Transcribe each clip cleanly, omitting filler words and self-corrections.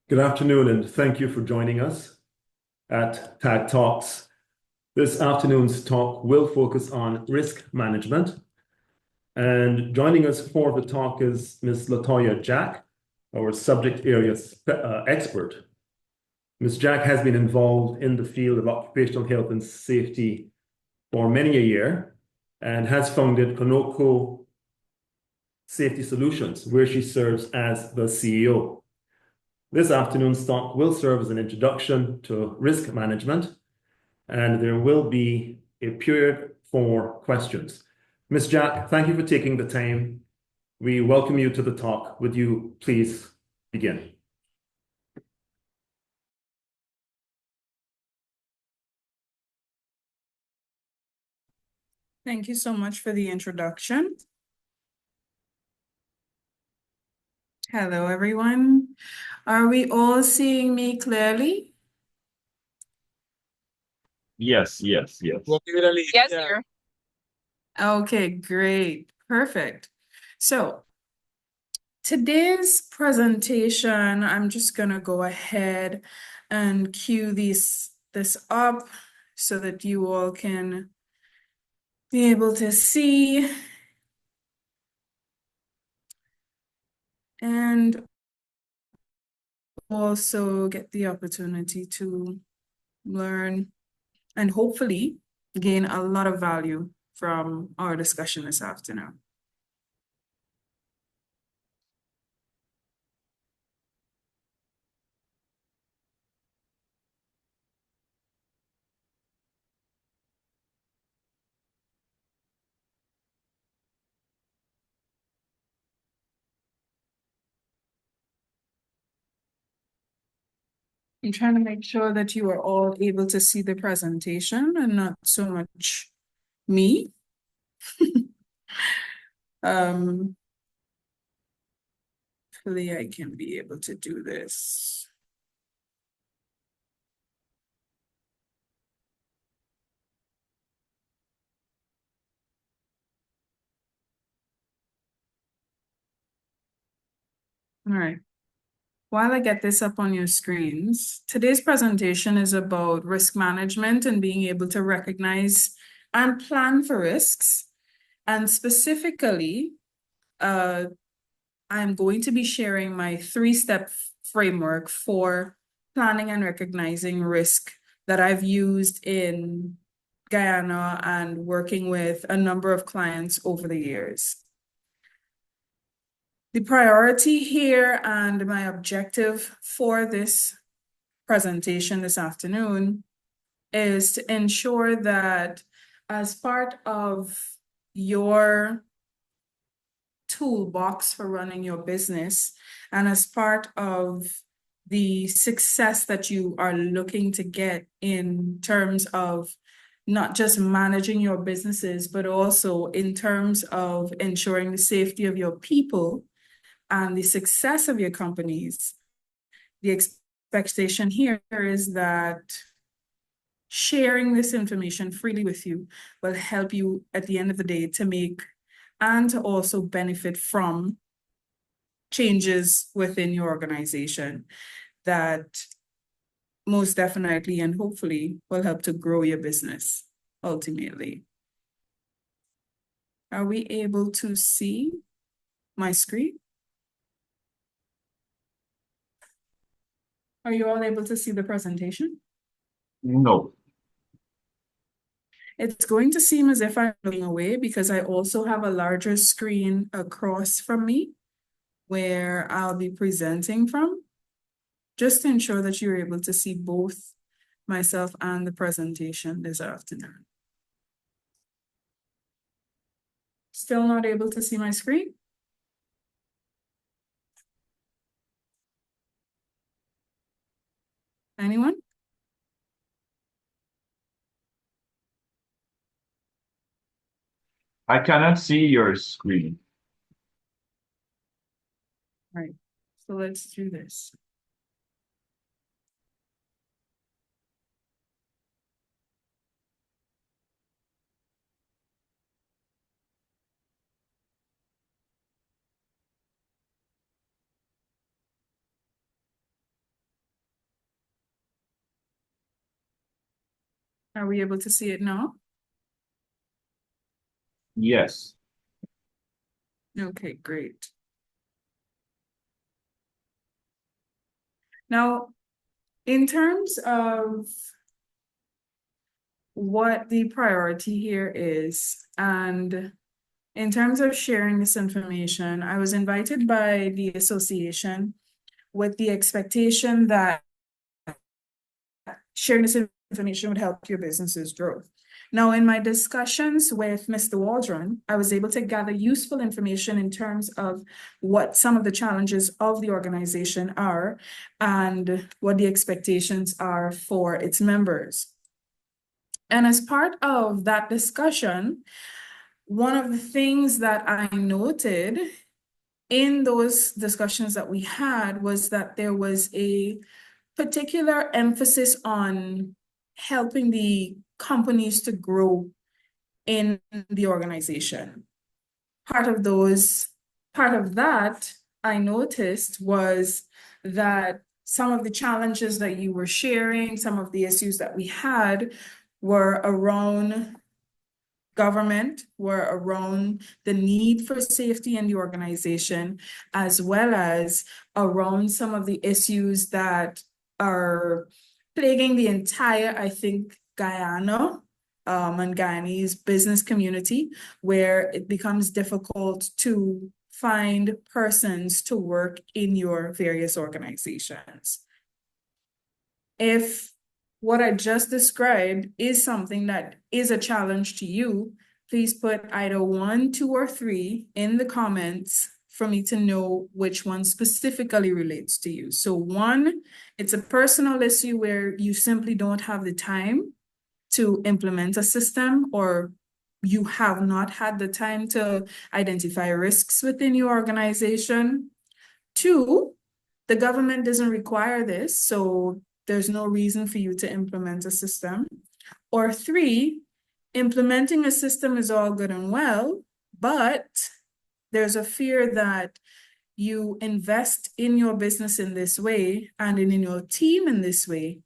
Good afternoon, and thank you for joining us at THAG Talks. This afternoon's talk will focus on risk management. And joining us for the talk is Ms. Latoya Jack, our subject area expert. Ms. Jack has been involved in the field of occupational health and safety for many a year and has founded Kronoco Safety Solutions, where she serves as the CEO. This afternoon's talk will serve as an introduction to risk management, and there will be a period for questions. Ms. Jack, thank you for taking the time. We welcome you to the talk. Would you please begin? Thank you so much for the introduction. Hello, everyone. Are we all seeing me clearly? Yes. Yes, Yes, yeah. sir. Okay, great. Perfect. So today's presentation, I'm just going to go ahead and cue this up so that you all can be able to see and also get the opportunity to learn and hopefully gain a lot of value from our discussion this afternoon. I'm trying to make sure that you are all able to see the presentation and not so much me. Hopefully I can be able to do this. All right. While I get this up on your screens, today's presentation is about risk management and being able to recognize and plan for risks. And specifically, I'm going to be sharing my 3-step framework for planning and recognizing risk that I've used in Guyana and working with a number of clients over the years. The priority here and my objective for this presentation this afternoon is to ensure that as part of your toolbox for running your business and as part of the success that you are looking to get in terms of not just managing your businesses, but also in terms of ensuring the safety of your people and the success of your companies, the expectation here is that sharing this information freely with you will help you at the end of the day to make and to also benefit from changes within your organization that most definitely and hopefully will help to grow your business ultimately. Are we able to see my screen? Are you all able to see the presentation? No. It's going to seem as if I'm looking away because I also have a larger screen across from me where I'll be presenting from, just to ensure that you're able to see both myself and the presentation this afternoon. Still not able to see my screen? Anyone? I cannot see your screen. All right, so let's do this. Are we able to see it now? Yes. Okay, great. Now, in terms of what the priority here is, and in terms of sharing this information, I was invited by the association with the expectation that sharing this information would help your business's growth. Now, in my discussions with Mr. Waldron, I was able to gather useful information in terms of what some of the challenges of the organization are and what the expectations are for its members. And as part of that discussion, one of the things that I noted in those discussions that we had was that there was a particular emphasis on helping the companies to grow in the organization. Part of that I noticed was that some of the challenges that you were sharing, some of the issues that we had were around government, were around the need for safety in the organization, as well as around some of the issues that are plaguing the entire, I think, Guyana and Guyanese business community, where it becomes difficult to find persons to work in your various organizations. If what I just described is something that is a challenge to you, please put either 1, 2, or 3 in the comments for me to know which one specifically relates to you. So 1, it's a personal issue where you simply don't have the time to implement a system, or you have not had the time to identify risks within your organization. 2, the government doesn't require this, so there's no reason for you to implement a system. Or 3, implementing a system is all good and well, but there's a fear that you invest in your business in this way and in your team in this way,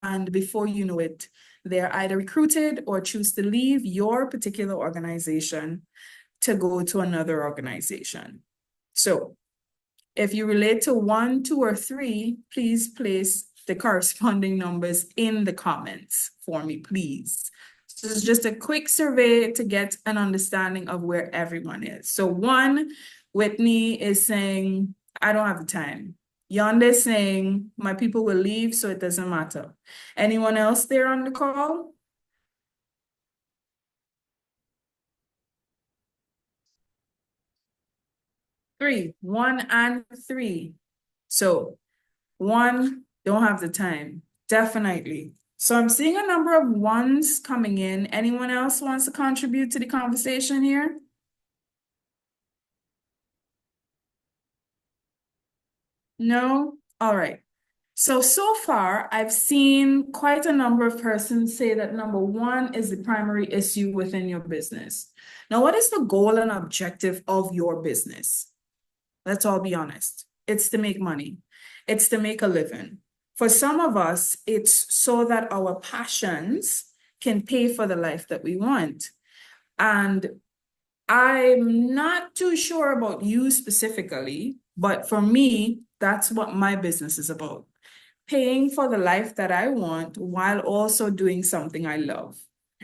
and before you know it, they're either recruited or choose to leave your particular organization to go to another organization. So if you relate to 1, 2, or 3, please place the corresponding numbers in the comments for me, please. So this is just a quick survey to get an understanding of where everyone is. So 1, Whitney is saying, I don't have the time. Yonde is saying, my people will leave, so it doesn't matter. Anyone else there on the call? 3, 1 and 3. So 1, don't have the time. Definitely. So I'm seeing a number of 1s coming in. Anyone else wants to contribute to the conversation here? No? All right. So far, I've seen quite a number of persons say that number 1 is the primary issue within your business. Now, what is the goal and objective of your business? Let's all be honest. It's to make money. It's to make a living. For some of us, it's so that our passions can pay for the life that we want. And I'm not too sure about you specifically, but for me, that's what my business is about. Paying for the life that I want while also doing something I love.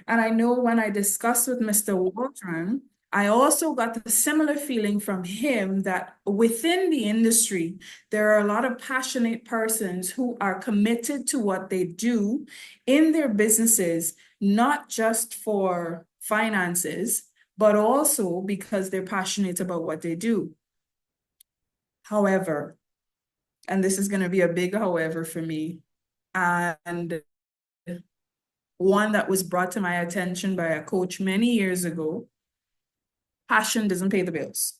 And I know when I discussed with Mr. Waldron, I also got the similar feeling from him that within the industry, there are a lot of passionate persons who are committed to what they do in their businesses, not just for finances, but also because they're passionate about what they do. However, and this is going to be a big however for me, and one that was brought to my attention by a coach many years ago, passion doesn't pay the bills.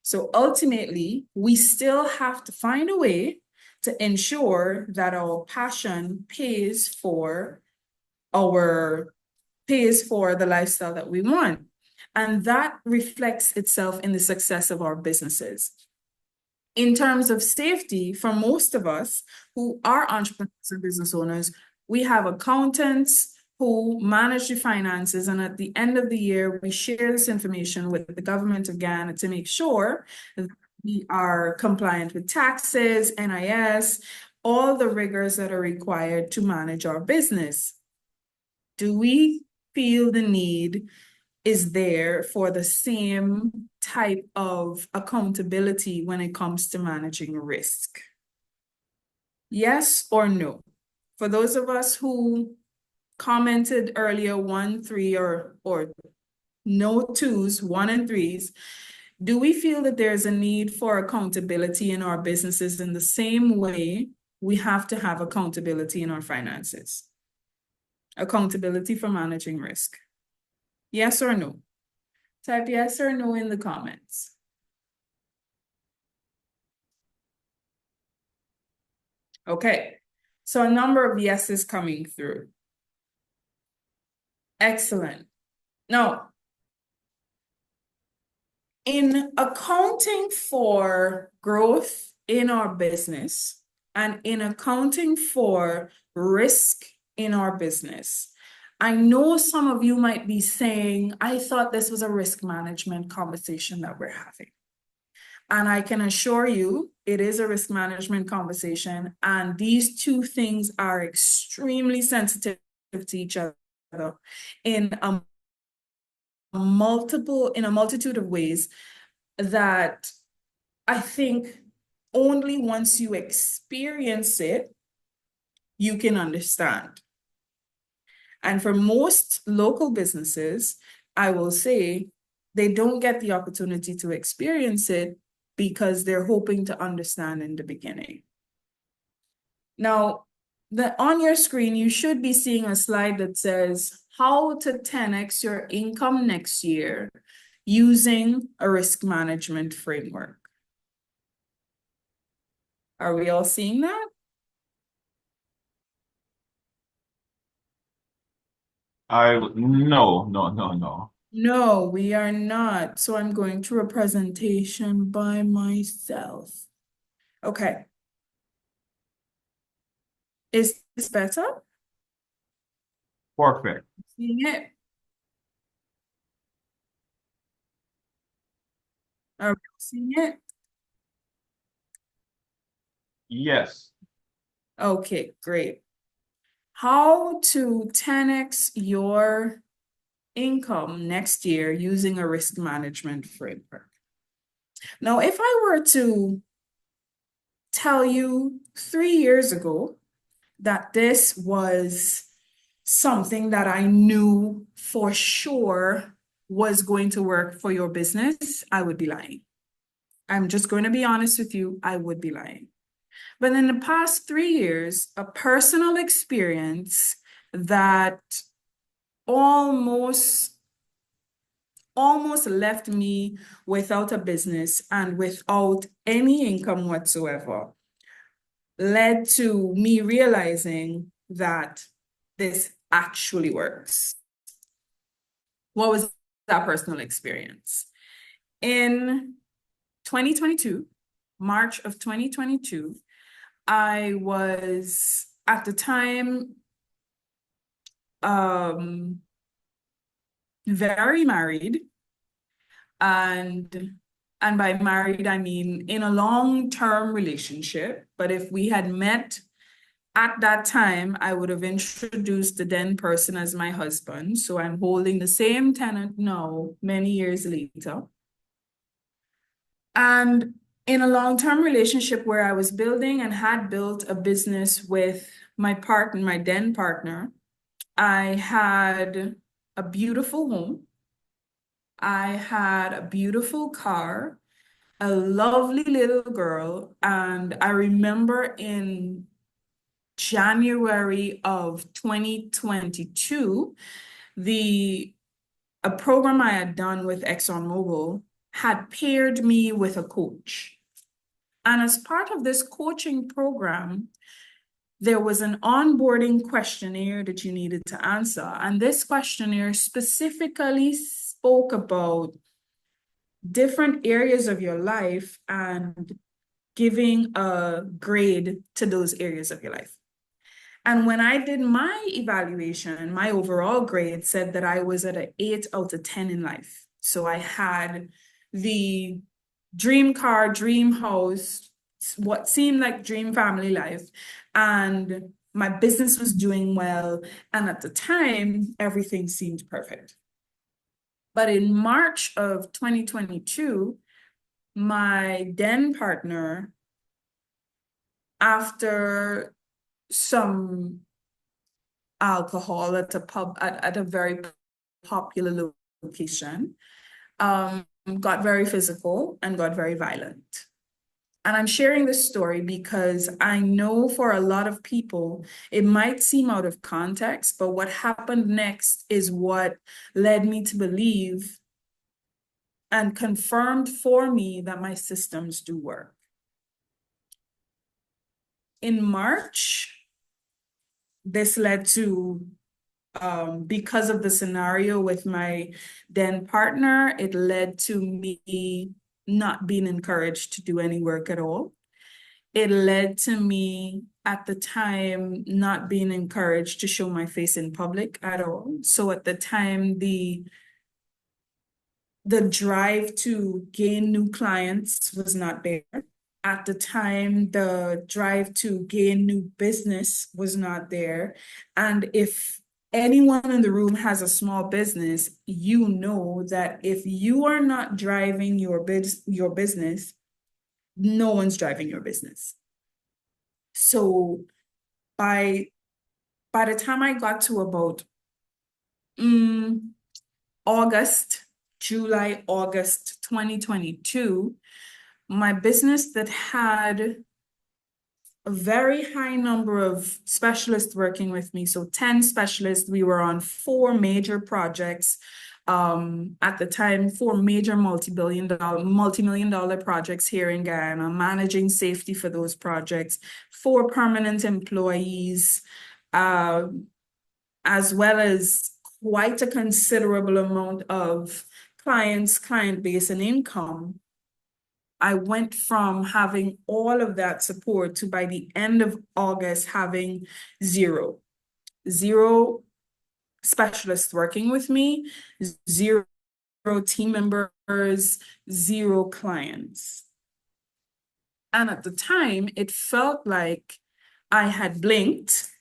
So ultimately, we still have to find a way to ensure that our passion pays for the lifestyle that we want. And that reflects itself in the success of our businesses. In terms of safety, for most of us who are entrepreneurs and business owners, We have accountants who manage the finances, and at the end of the year, we share this information with the government of Ghana to make sure that we are compliant with taxes, NIS, all the rigors that are required to manage our business. Do we feel the need is there for the same type of accountability when it comes to managing risk? Yes or no? For those of us who commented earlier, 1, 3, or no 2s, 1 and 3s, do we feel that there's a need for accountability in our businesses in the same way we have to have accountability in our finances? Accountability for managing risk. Yes or no? Type yes or no in the comments. Okay, so a number of yeses coming through. Excellent. Now, in accounting for growth in our business and in accounting for risk in our business, I know some of you might be saying, I thought this was a risk management conversation that we're having. And I can assure you, it is a risk management conversation. And these two things are extremely sensitive to each other in a multitude of ways that I think only once you experience it, you can understand. And for most local businesses, I will say they don't get the opportunity to experience it because they're hoping to understand in the beginning. Now, on your screen, you should be seeing a slide that says how to 10x your income next year using a risk management framework. Are we all seeing that? No. No, we are not. So I'm going through a presentation by myself. Okay. Is this better? Perfect. Seeing it? Are we seeing it? Yes. Okay, great. How to 10x your income next year using a risk management framework. Now, if I were to tell you 3 years ago that this was something that I knew for sure was going to work for your business, I would be lying. I'm just going to be honest with you, I would be lying. But in the past 3 years, a personal experience that almost left me without a business and without any income whatsoever led to me realizing that this actually works. What was that personal experience? In 2022, March of 2022, I was at the time very married, and by married I mean in a long-term relationship. But if we had met at that time, I would have introduced the then person as my husband. So I'm holding the same tenant now, many years later. And in a long-term relationship where I was building and had built a business with my partner, my then partner, I had a beautiful home. I had a beautiful car, a lovely little girl. And I remember in January of 2022, a program I had done with ExxonMobil had paired me with a coach. And as part of this coaching program, there was an onboarding questionnaire that you needed to answer. And this questionnaire specifically spoke about different areas of your life and giving a grade to those areas of your life. And when I did my evaluation, my overall grade said that I was at an 8 out of 10 in life. So I had the dream car, dream house, what seemed like dream family life. And my business was doing well. And at the time, everything seemed perfect. But in March of 2022, my then partner, after some alcohol at a pub at a very popular location, got very physical and got very violent. And I'm sharing this story because I know for a lot of people, it might seem out of context, but what happened next is what led me to believe and confirmed for me that my systems do work. In March, this led to, because of the scenario with my then partner, it led to me not being encouraged to do any work at all. It led to me at the time not being encouraged to show my face in public at all. So at the time, the drive to gain new clients was not there. At the time, the drive to gain new business was not there. And if anyone in the room has a small business, you know that if you are not driving your business, no one's driving your business. So by the time I got to about July, August 2022, my business that had a very high number of specialists working with me, so 10 specialists, we were on 4 major projects. At the time, 4 major multi-million dollar projects here in Guyana, managing safety for those projects, 4 permanent employees, as well as quite a considerable amount of clients, client base, and income. I went from having all of that support to by the end of August having zero specialists working with me, 0 team members, 0 clients. And at the time, it felt like I had blinked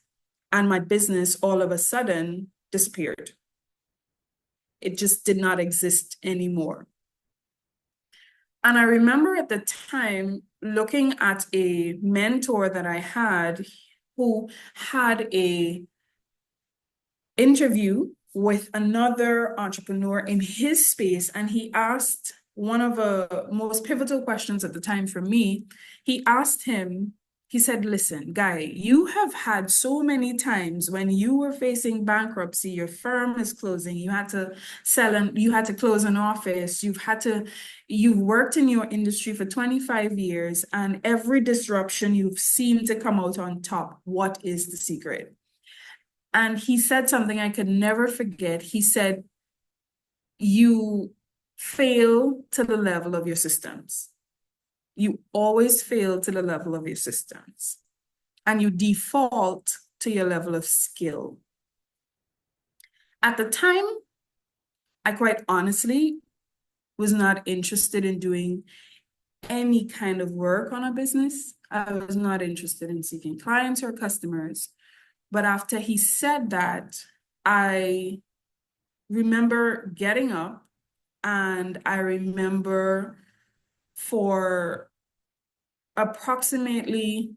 and my business all of a sudden disappeared. It just did not exist anymore. And I remember at the time looking at a mentor that I had who had a interview with another entrepreneur in his space, and he asked one of the most pivotal questions at the time for me. He asked him, he said, listen, Guy, you have had so many times when you were facing bankruptcy, your firm is closing, you had to sell and you had to close an office, you've worked in your industry for 25 years, and every disruption you've seemed to come out on top. What is the secret? And he said something I could never forget. He said, you fail to the level of your systems. You always fail to the level of your systems, and you default to your level of skill. At the time, I quite honestly was not interested in doing any kind of work on a business. I was not interested in seeking clients or customers. But after he said that, I remember getting up, and I remember for approximately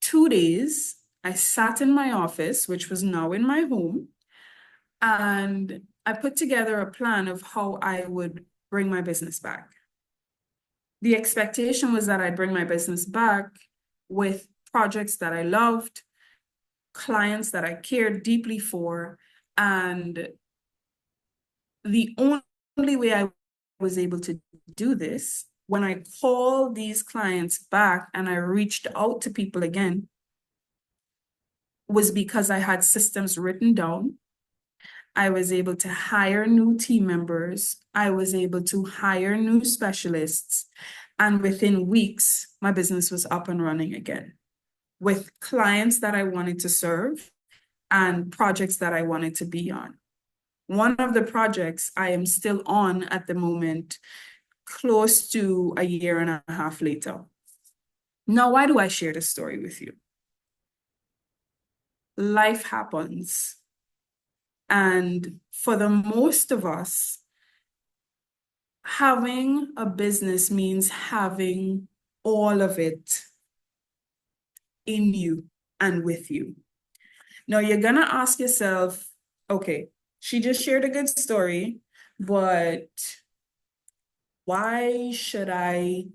2 days, I sat in my office, which was now in my home, and I put together a plan of how I would bring my business back. The expectation was that I'd bring my business back with projects that I loved, clients that I cared deeply for, and the only way I was able to do this, when I called these clients back and I reached out to people again, was because I had systems written down. I was able to hire new team members. I was able to hire new specialists. And within weeks, my business was up and running again. with clients that I wanted to serve and projects that I wanted to be on. One of the projects I am still on at the moment, close to a year and a half later. Now, why do I share this story with you? Life happens. And for the most of us, having a business means having all of it in you and with you. Now, you're going to ask yourself, okay, she just shared a good story, but why should I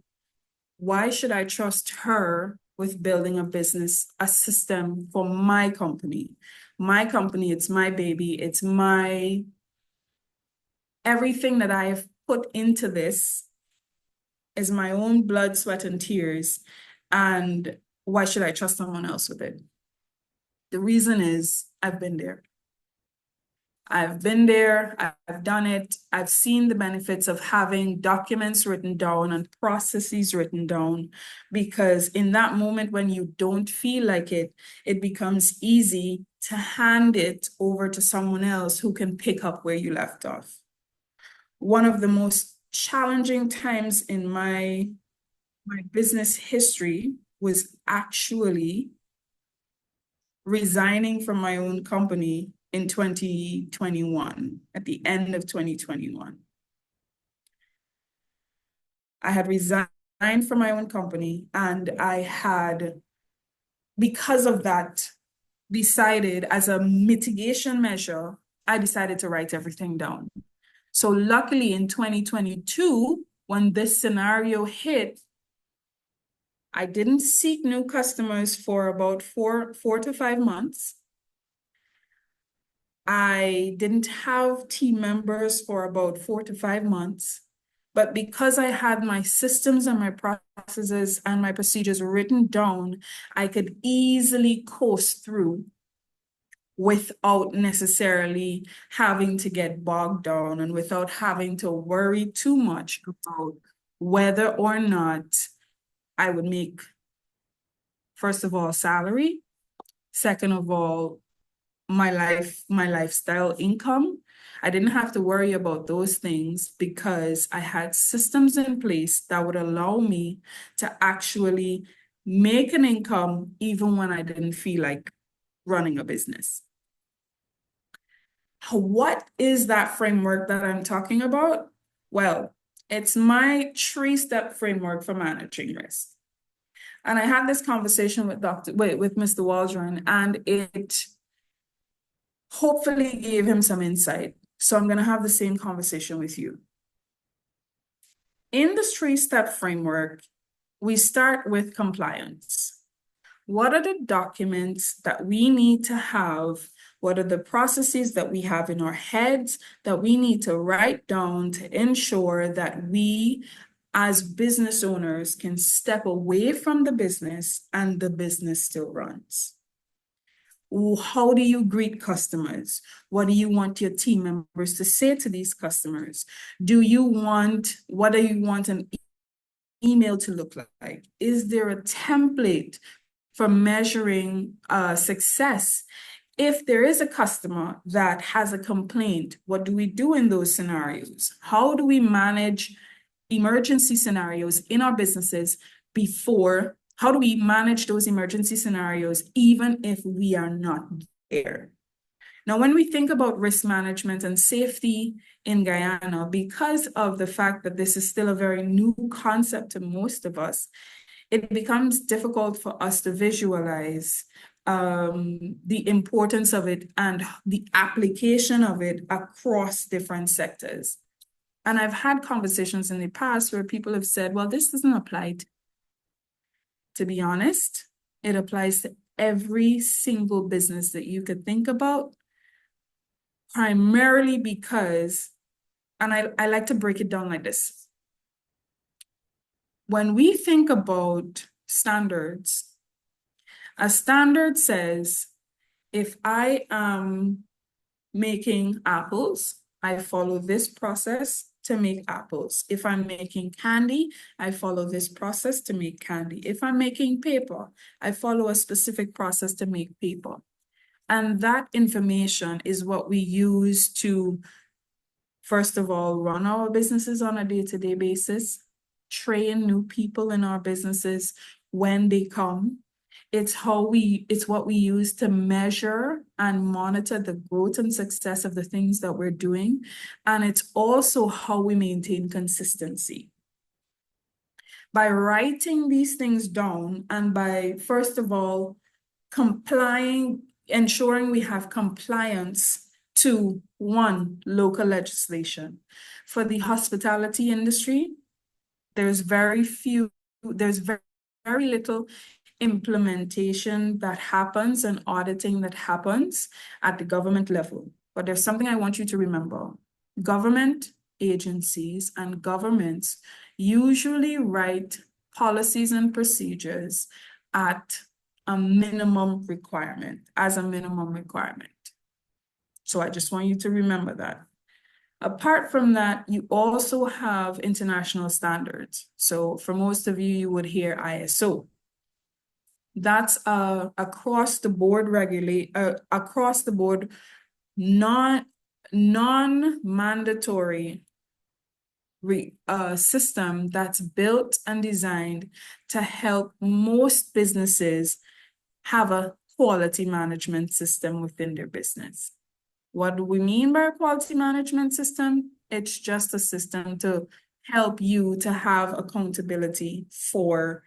trust her with building a business, a system for my company? My company, it's my baby, it's my everything that I have put into this is my own blood, sweat, and tears. And why should I trust someone else with it? The reason is I've been there. I've been there, I've done it. I've seen the benefits of having documents written down and processes written down, because in that moment when you don't feel like it, it becomes easy to hand it over to someone else who can pick up where you left off. One of the most challenging times in my business history was actually resigning from my own company in 2021, at the end of 2021. I had resigned from my own company, and I had, because of that, decided as a mitigation measure, I decided to write everything down. So luckily in 2022, when this scenario hit, I didn't seek new customers for about four to 5 months. I didn't have team members for about 4 to 5 months. But because I had my systems and my processes and my procedures written down, I could easily coast through without necessarily having to get bogged down and without having to worry too much about whether or not I would make, first of all, salary, second of all, my lifestyle income. I didn't have to worry about those things because I had systems in place that would allow me to actually make an income even when I didn't feel like running a business. What is that framework that I'm talking about? Well, it's my 3-step framework for managing risk. And I had this conversation with Mr. Waldron, and it hopefully gave him some insight. So I'm going to have the same conversation with you. In this 3-step framework, we start with compliance. What are the documents that we need to have? What are the processes that we have in our heads that we need to write down to ensure that we, as business owners, can step away from the business and the business still runs? How do you greet customers? What do you want your team members to say to these customers? What do you want an email to look like? Is there a template for measuring success? If there is a customer that has a complaint, what do we do in those scenarios? How do we manage emergency scenarios in our businesses before? How do we manage those emergency scenarios even if we are not there? Now, when we think about risk management and safety in Guyana, because of the fact that this is still a very new concept to most of us, it becomes difficult for us to visualize the importance of it and the application of it across different sectors. And I've had conversations in the past where people have said, well, this doesn't apply to be honest, it applies to every single business that you could think about, primarily because, and I like to break it down like this. When we think about standards, a standard says, if I am making apples, I follow this process to make apples. If I'm making candy, I follow this process to make candy. If I'm making paper, I follow a specific process to make paper. And that information is what we use to, first of all, run our businesses on a day-to-day basis, train new people in our businesses when they come. It's what we use to measure and monitor the growth and success of the things that we're doing. And it's also how we maintain consistency. By writing these things down and by, first of all, ensuring we have compliance to one, local legislation. For the hospitality industry, there's very little implementation that happens and auditing that happens at the government level. But there's something I want you to remember. Government agencies and governments usually write policies and procedures at a minimum requirement, as a minimum requirement. So I just want you to remember that. Apart from that, you also have international standards. So for most of you, you would hear ISO. That's across the board non-mandatory system that's built and designed to help most businesses have a quality management system within their business. What do we mean by a quality management system? It's just a system to help you to have accountability for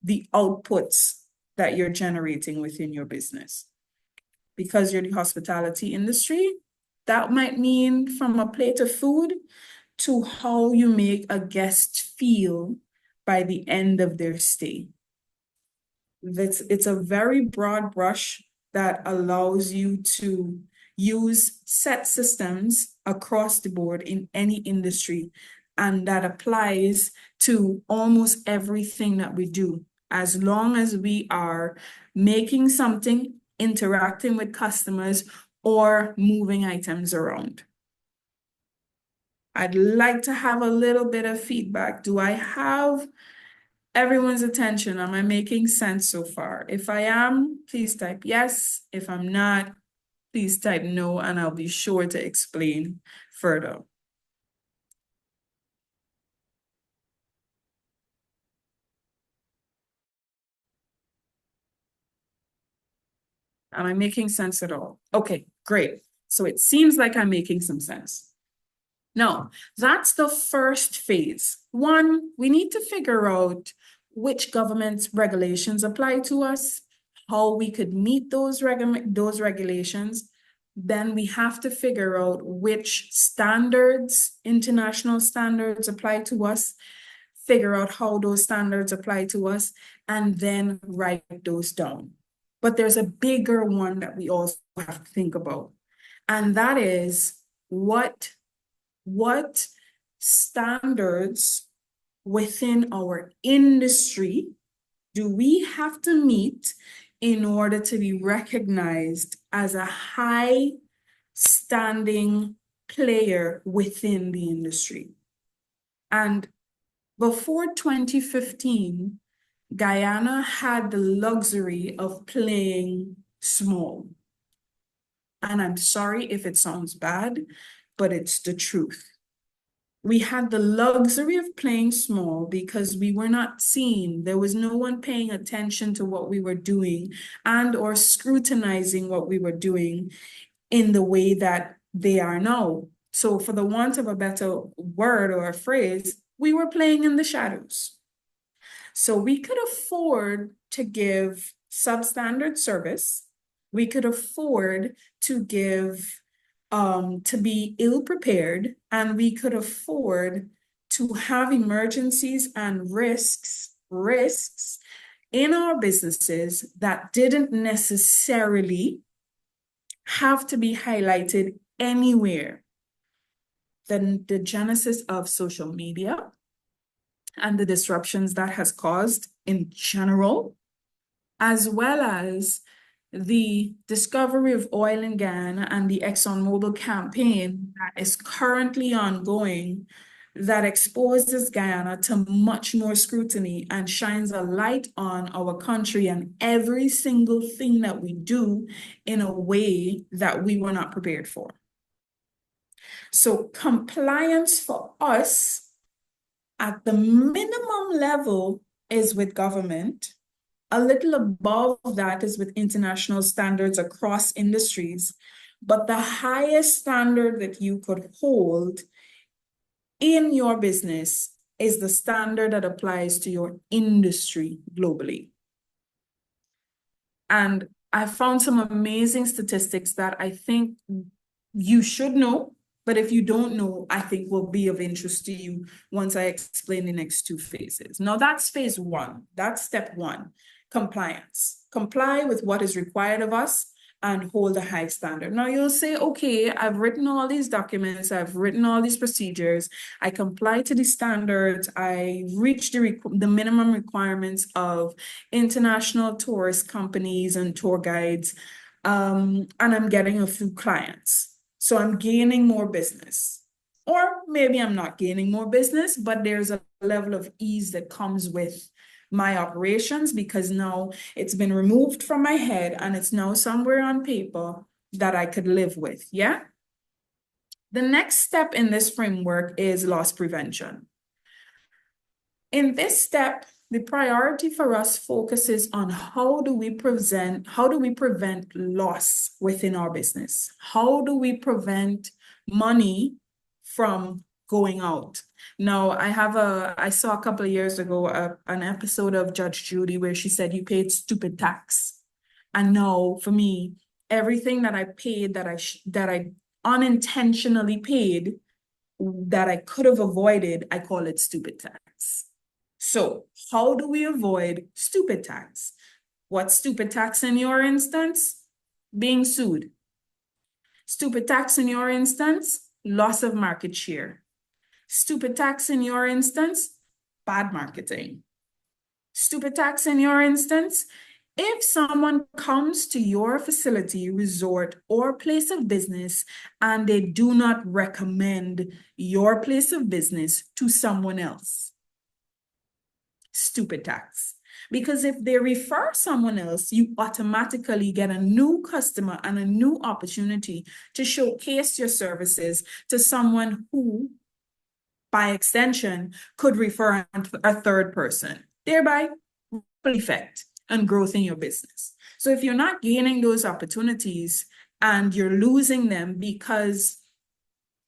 the outputs that you're generating within your business. Because you're the hospitality industry, that might mean from a plate of food to how you make a guest feel by the end of their stay. It's a very broad brush that allows you to use set systems across the board in any industry, and that applies to almost everything that we do. As long as we are making something, interacting with customers, or moving items around. I'd like to have a little bit of feedback. Do I have everyone's attention? Am I making sense so far? If I am, please type yes. If I'm not, please type no, and I'll be sure to explain further. Am I making sense at all? Okay, great. So it seems like I'm making some sense. Now, that's the first phase. One, we need to figure out which government regulations apply to us, how we could meet those regulations. Then we have to figure out which standards, international standards apply to us, figure out how those standards apply to us, and then write those down. But there's a bigger one that we also have to think about. And that is what standards within our industry do we have to meet in order to be recognized as a high standing player within the industry? And before 2015, Guyana had the luxury of playing small. And I'm sorry if it sounds bad, but it's the truth. We had the luxury of playing small because we were not seen. There was no one paying attention to what we were doing and or scrutinizing what we were doing in the way that they are now. So for the want of a better word or a phrase, we were playing in the shadows. So we could afford to give substandard service. We could afford to be ill-prepared, and we could afford to have emergencies and risks in our businesses that didn't necessarily have to be highlighted anywhere. Then the genesis of social media and the disruptions that has caused in general, as well as the discovery of oil in Guyana and the ExxonMobil campaign that is currently ongoing that exposes Guyana to much more scrutiny and shines a light on our country and every single thing that we do in a way that we were not prepared for. So compliance for us at the minimum level is with government. A little above that is with international standards across industries. But the highest standard that you could hold in your business is the standard that applies to your industry globally. And I found some amazing statistics that I think you should know, but if you don't know, I think will be of interest to you once I explain the next two phases. Now, that's phase one. That's step one, compliance. Comply with what is required of us and hold a high standard. Now, you'll say, okay, I've written all these documents, I've written all these procedures, I comply to the standards, I reach the minimum requirements of international tourist companies and tour guides, and I'm getting a few clients. So I'm gaining more business. Or maybe I'm not gaining more business, but there's a level of ease that comes with my operations because now it's been removed from my head and it's now somewhere on paper that I could live with. Yeah. The next step in this framework is loss prevention. In this step, the priority for us focuses on how do we prevent loss within our business? How do we prevent money from going out? Now, I saw a couple of years ago an episode of Judge Judy where she said you paid stupid tax. And now, for me, everything that I paid that I unintentionally paid that I could have avoided, I call it stupid tax. So how do we avoid stupid tax? What's stupid tax in your instance? Being sued. Stupid tax in your instance? Loss of market share. Stupid tax in your instance? Bad marketing. Stupid tax in your instance? If someone comes to your facility, resort, or place of business and they do not recommend your place of business to someone else, stupid tax. Because if they refer someone else, you automatically get a new customer and a new opportunity to showcase your services to someone who, by extension, could refer a third person, thereby ripple effect and growth in your business. So if you're not gaining those opportunities and you're losing them because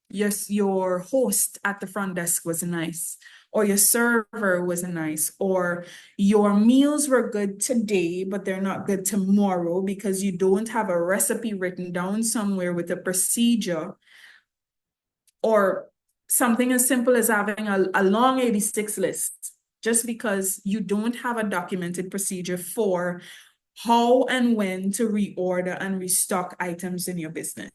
your host at the front desk was nice, or your server was nice, or your meals were good today, but they're not good tomorrow because you don't have a recipe written down somewhere with a procedure, or something as simple as having a long 86 list, just because you don't have a documented procedure for how and when to reorder and restock items in your business.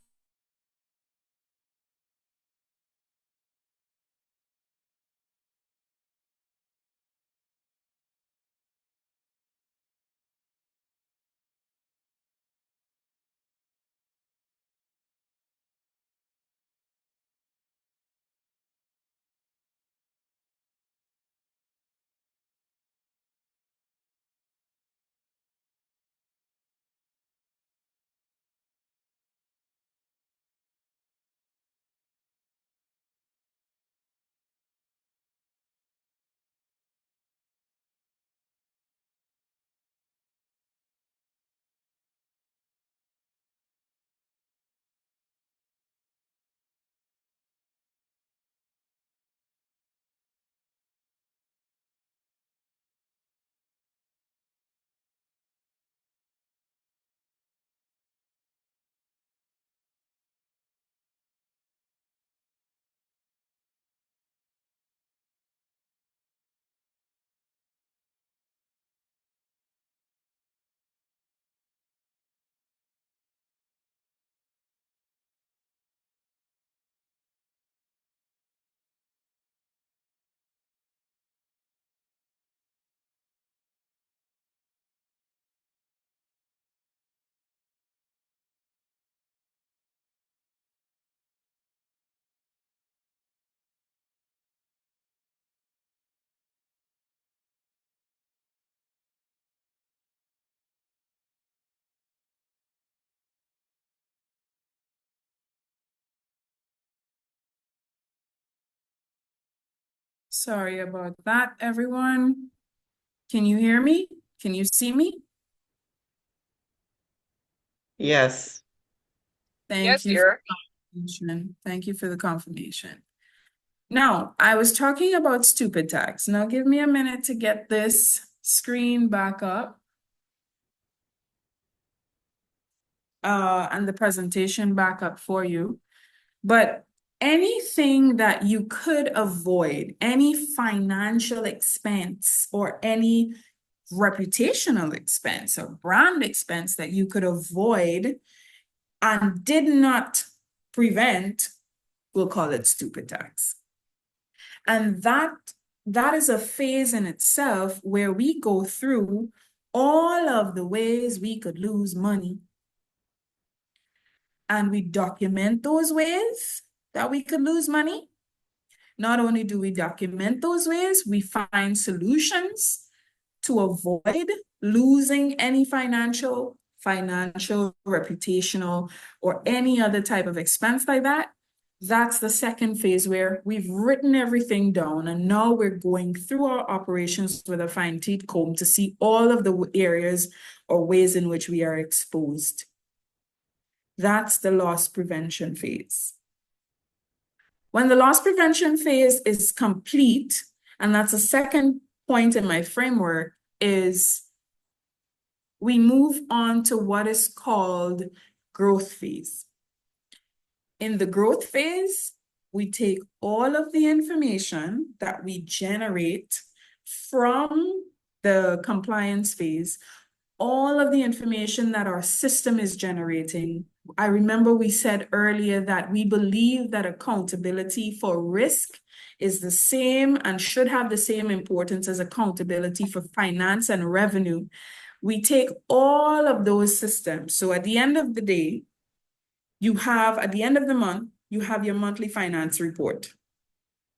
Sorry about that, everyone. Can you hear me? Can you see me? Yes. Thank you for the confirmation. Thank you for the confirmation. Now, I was talking about stupid tags. Now, give me a minute to get this screen back up. And the presentation back up for you. But anything that you could avoid, any financial expense or any reputational expense or brand expense that you could avoid and did not prevent, we'll call it stupid tax. And that is a phase in itself where we go through all of the ways we could lose money. And we document those ways that we could lose money. Not only do we document those ways, we find solutions to avoid losing any financial, reputational, or any other type of expense like that. That's the second phase where we've written everything down and now we're going through our operations with a fine-tooth comb to see all of the areas or ways in which we are exposed. That's the loss prevention phase. When the loss prevention phase is complete, and that's a second point in my framework, is we move on to what is called growth phase. In the growth phase, we take all of the information that we generate from the compliance phase, all of the information that our system is generating. I remember we said earlier that we believe that accountability for risk is the same and should have the same importance as accountability for finance and revenue. We take all of those systems. So at the end of the day, at the end of the month, you have your monthly finance report.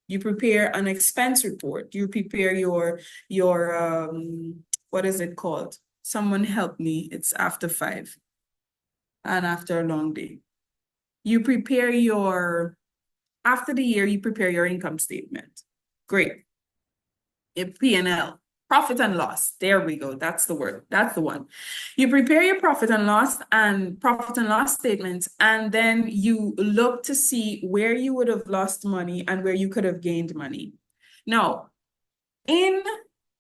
You prepare an expense report. You prepare your what is it called? Someone help me. It's after 5 and after a long day. You prepare after the year, you prepare your income statement. Great. Your P&L, profit and loss. There we go. That's the word. That's the one. You prepare your profit and loss statements, and then you look to see where you would have lost money and where you could have gained money. Now, in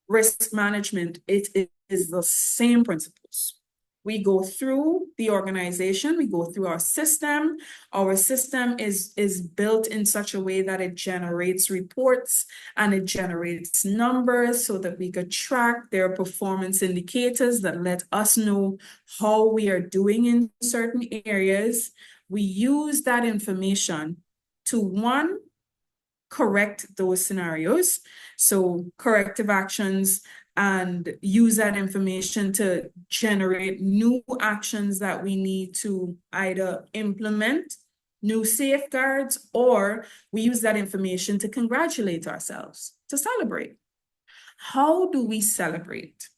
risk management, it is the same principles. We go through the organization, we go through our system. Our system is built in such a way that it generates reports and it generates numbers so that we could track their performance indicators that let us know how we are doing in certain areas. We use that information to, one, correct those scenarios, so corrective actions, and use that information to generate new actions that we need to either implement new safeguards, or we use that information to congratulate ourselves, to celebrate. How do we celebrate?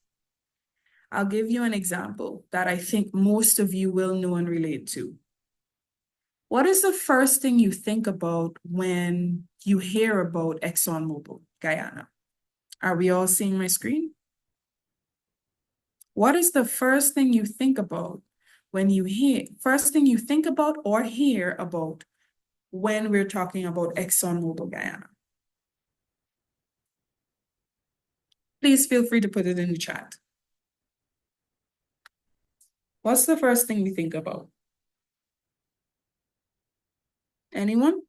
I'll give you an example that I think most of you will know and relate to. What is the first thing you think about when you hear about ExxonMobil, Guyana? Are we all seeing my screen? What is the first thing you think about when you think about or hear about when we're talking about ExxonMobil, Guyana? Please feel free to put it in the chat. What's the first thing we think about? Anyone?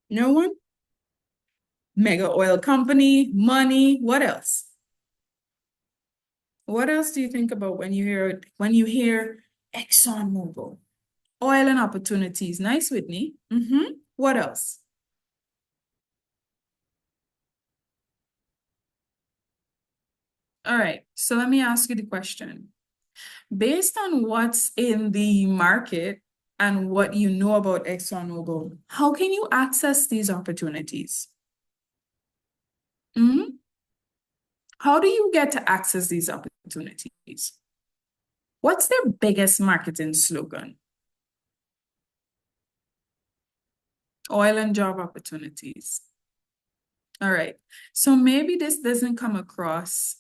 No one? Mega oil company, money, what else? What else do you think about when you hear ExxonMobil? Oil and opportunities. Nice, Whitney. What else? All right, so let me ask you the question. Based on what's in the market and what you know about ExxonMobil, how can you access these opportunities? How do you get to access these opportunities? What's their biggest marketing slogan? Oil and job opportunities. All right. So maybe this doesn't come across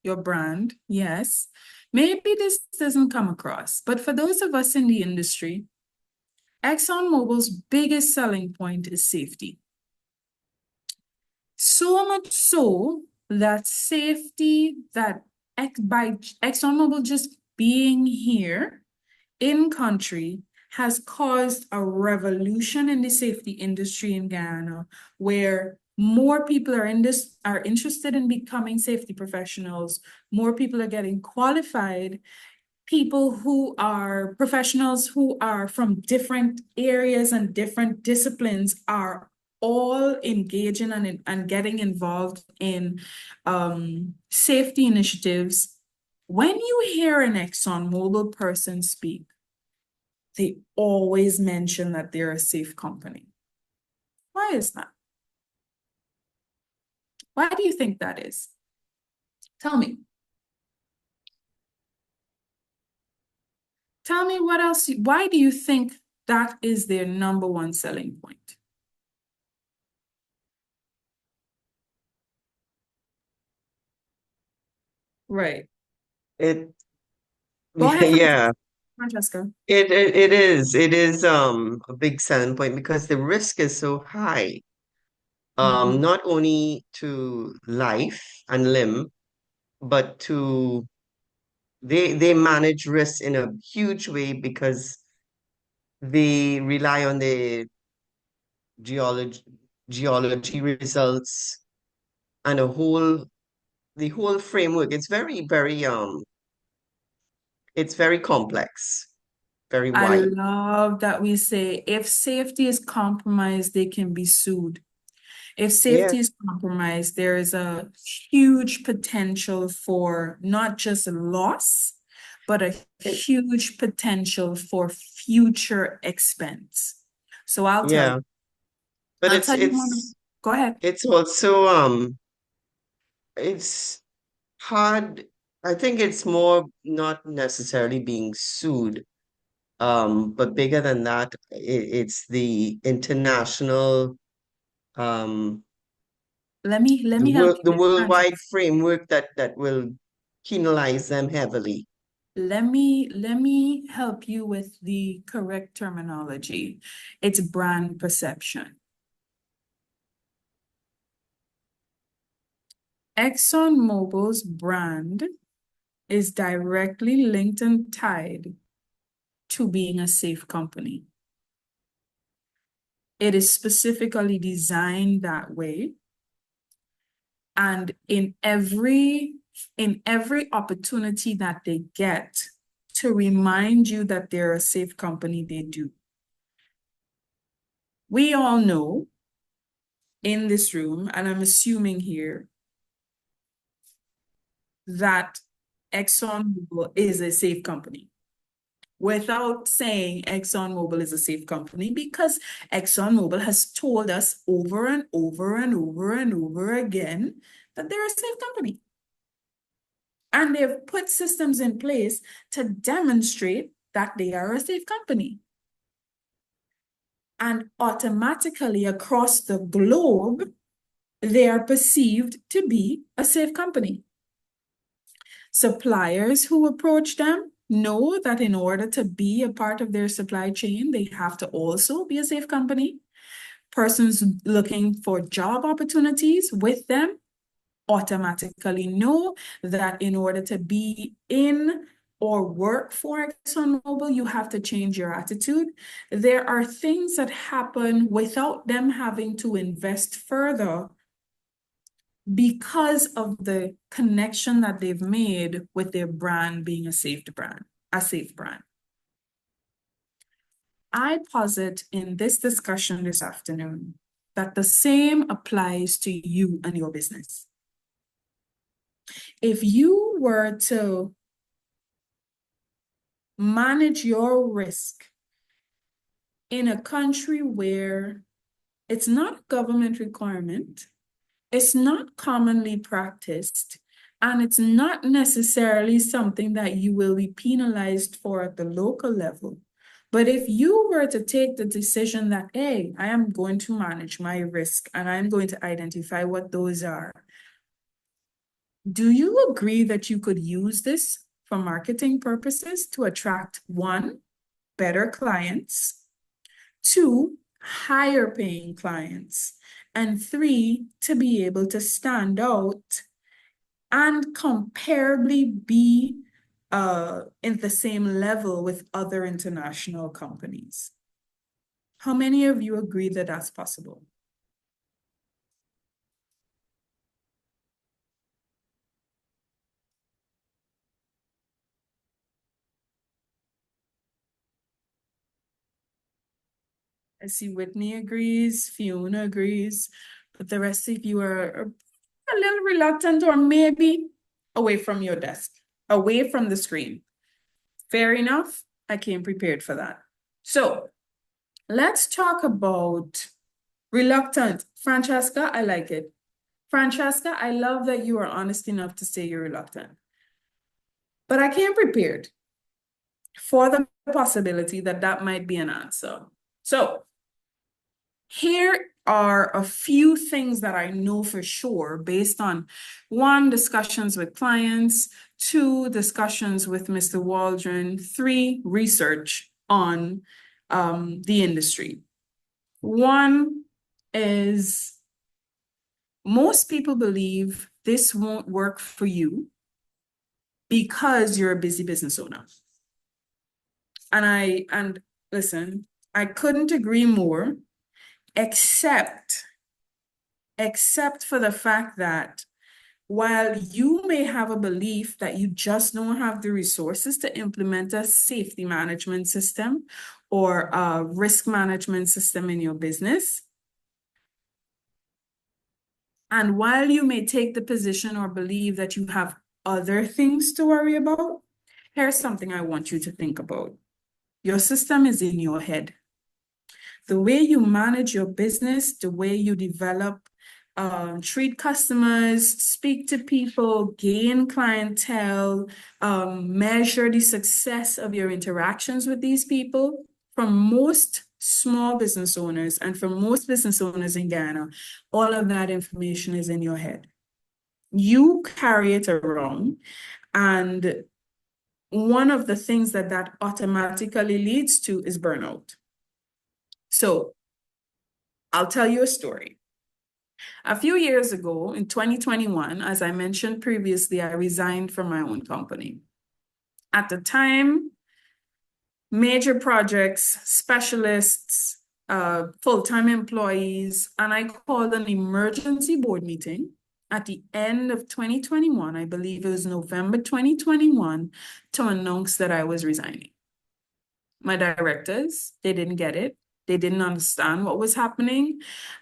your brand. Yes. Maybe this doesn't come across. But for those of us in the industry, ExxonMobil's biggest selling point is safety. So much so that safety, that by ExxonMobil just being here in country has caused a revolution in the safety industry in Guyana, where more people are interested in becoming safety professionals, more people are getting qualified, people who are professionals who are from different areas and different disciplines are all engaging and getting involved in safety initiatives. When you hear an ExxonMobil person speak, they always mention that they're a safe company. Why is that? Why do you think that is? Tell me. Tell me what else, why do you think that is their number one selling point? Right. It Go ahead, yeah, Francesca. it is a big selling point because the risk is so high. Not only to life and limb, but to they manage risk in a huge way because they rely on the geology geology results and the whole framework. It's it's very complex, very I wide. love that we say if safety is compromised, they can be sued. If Yeah, safety is compromised, there is a huge potential for not just loss, but a it, huge potential for future expense. So yeah. But I'll tell you one. Go ahead. it's also it's hard. I think it's more not necessarily being sued, but bigger than that, it's the international Let me help you the with worldwide Francesca. framework that will penalize them heavily. Let me help you with the correct terminology. It's brand perception. ExxonMobil's brand is directly linked and tied to being a safe company. It is specifically designed that way. And in every opportunity that they get to remind you that they're a safe company, they do. We all know in this room, and I'm assuming here, that ExxonMobil is a safe company. Without saying ExxonMobil is a safe company, because ExxonMobil has told us over and over and over and over again that they're a safe company. And they've put systems in place to demonstrate that they are a safe company. And automatically across the globe, they are perceived to be a safe company. Suppliers who approach them know that in order to be a part of their supply chain, they have to also be a safe company. Persons looking for job opportunities with them automatically know that in order to be in or work for ExxonMobil, you have to change your attitude. There are things that happen without them having to invest further because of the connection that they've made with their brand being a safe brand, a safe brand. I posit in this discussion this afternoon that the same applies to you and your business. If you were to manage your risk in a country where it's not a government requirement, it's not commonly practiced, and it's not necessarily something that you will be penalized for at the local level, But if you were to take the decision that, hey, I am going to manage my risk and I'm going to identify what those are, do you agree that you could use this for marketing purposes to attract, one, better clients, two, higher paying clients, and three, to be able to stand out and comparably be in the same level with other international companies? How many of you agree that that's possible? I see Whitney agrees, Fiona agrees, but the rest of you are a little reluctant or maybe away from your desk, away from the screen. Fair enough. I came prepared for that. So let's talk about reluctant. Francesca, I like it. Francesca, I love that you are honest enough to say you're reluctant. But I came prepared for the possibility that that might be an answer. So here are a few things that I know for sure based on, one, discussions with clients, two, discussions with Mr. Waldron, three, research on the industry. One is most people believe this won't work for you because you're a busy business owner. And listen, I couldn't agree more, except for the fact that while you may have a belief that you just don't have the resources to implement a safety management system or a risk management system in your business, and while you may take the position or believe that you have other things to worry about, here's something I want you to think about. Your system is in your head. The way you manage your business, the way you develop, treat customers, speak to people, gain clientele, measure the success of your interactions with these people, from most small business owners and from most business owners in Ghana, all of that information is in your head. You carry it around, and one of the things that automatically leads to is burnout. So I'll tell you a story. A few years ago, in 2021, as I mentioned previously, I resigned from my own company. At the time, major projects, specialists, full-time employees, and I called an emergency board meeting at the end of 2021, I believe it was November 2021, to announce that I was resigning. My directors, they didn't get it. They didn't understand what was happening.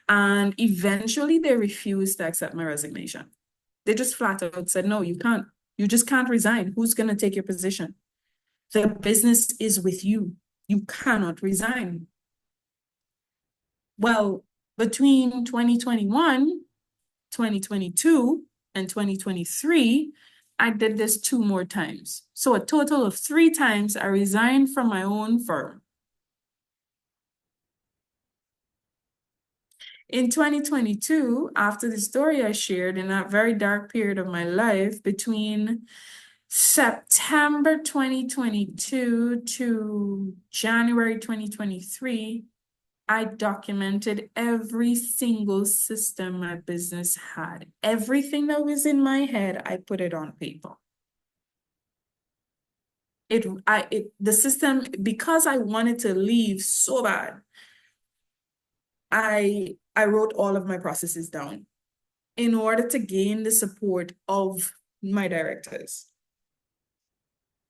And eventually they refused to accept my resignation. They just flat out said, no, you can't. You just can't resign. Who's going to take your position? The business is with you. You cannot resign. Well, between 2021, 2022, and 2023, I did this 2 more times. So a total of 3 times I resigned from my own firm. In 2022, after the story I shared in that very dark period of my life, between September 2022 to January 2023, I documented every single system my business had. Everything that was in my head, I put it on paper. The system, because I wanted to leave so bad, I wrote all of my processes down in order to gain the support of my directors.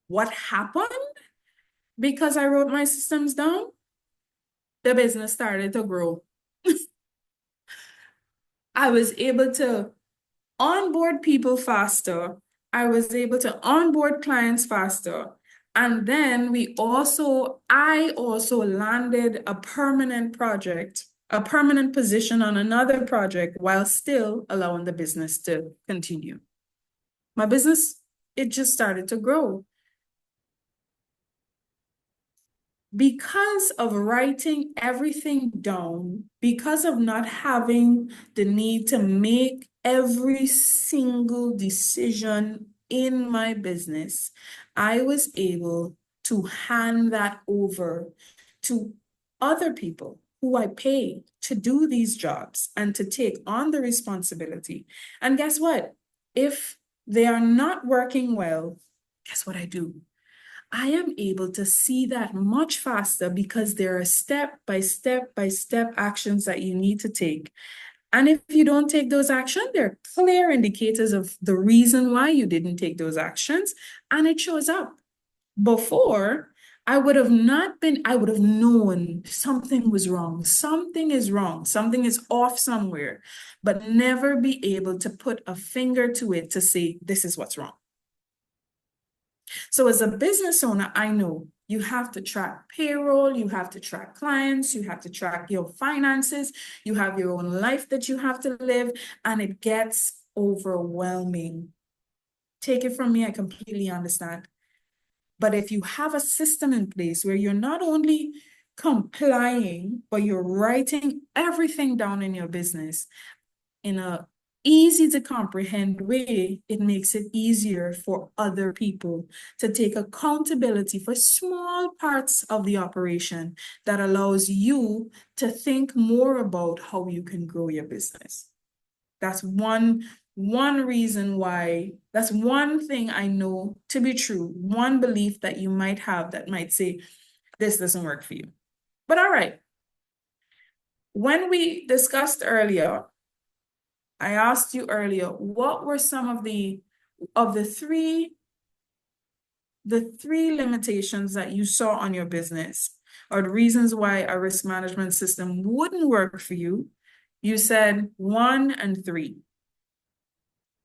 What happened? Because I wrote my systems down, the business started to grow. I was able to onboard people faster. I was able to onboard clients faster. And then I also landed a permanent project, a permanent position on another project while still allowing the business to continue. My business, it just started to grow. because of writing everything down, because of not having the need to make every single decision in my business, I was able to hand that over to other people who I pay to do these jobs and to take on the responsibility. And guess what? If they are not working well, guess what I do? I am able to see that much faster because there are step by step by step actions that you need to take. And if you don't take those actions, there are clear indicators of the reason why you didn't take those actions, and it shows up. Before, I would have known something was wrong. Something is wrong. Something is off somewhere, but never be able to put a finger to it to say, this is what's wrong. So as a business owner, I know you have to track payroll, you have to track clients, you have to track your finances, you have your own life that you have to live, and it gets overwhelming. Take it from me, I completely understand. But if you have a system in place where you're not only complying, but you're writing everything down in your business in a easy to comprehend way, it makes it easier for other people to take accountability for small parts of the operation that allows you to think more about how you can grow your business. That's one reason why, that's one thing I know to be true, one belief that you might have that might say, this doesn't work for you. But all right, when we discussed earlier, I asked you earlier, what were some of the three limitations that you saw on your business, or the reasons why a risk management system wouldn't work for you? You said 1 and 3.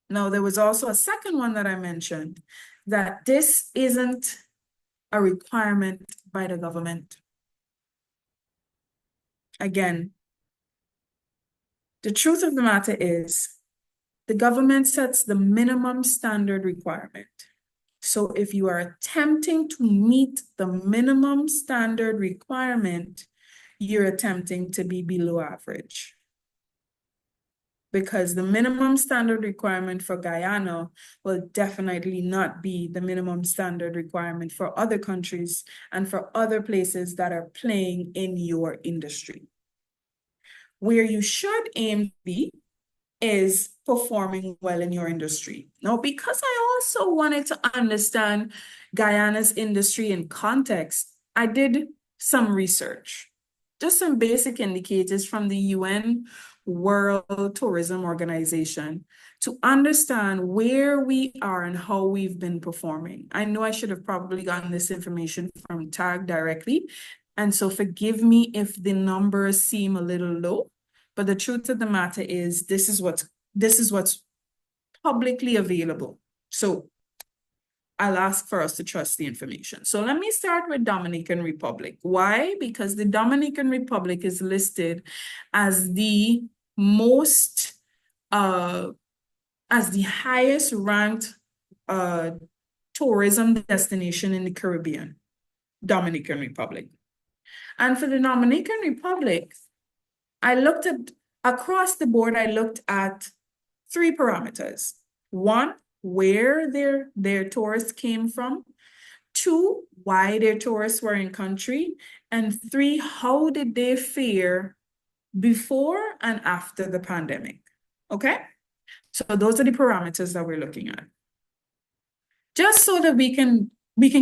Now, there was also a second one that I mentioned, that this isn't a requirement by the government. Again, the truth of the matter is, the government sets the minimum standard requirement. So if you are attempting to meet the minimum standard requirement, you're attempting to be below average. Because the minimum standard requirement for Guyana will definitely not be the minimum standard requirement for other countries and for other places that are playing in your industry. Where you should aim to be is performing well in your industry. Now, because I also wanted to understand Guyana's industry in context, I did some research, just some basic indicators from the UN World Tourism Organization to understand where we are and how we've been performing. I know I should have probably gotten this information from THAG directly, and so forgive me if the numbers seem a little low, but the truth of the matter is this is what's publicly available. So I'll ask for us to trust the information. So let me start with Dominican Republic. Why? Because the Dominican Republic is listed as the most, as the highest ranked tourism destination in the Caribbean, Dominican Republic. And for the Dominican Republic, I looked at, across the board, I looked at 3 parameters. 1, where their tourists came from. 2, why their tourists were in country. And 3, how did they fare before and after the pandemic? Okay? So those are the parameters that we're looking at. Just so that we can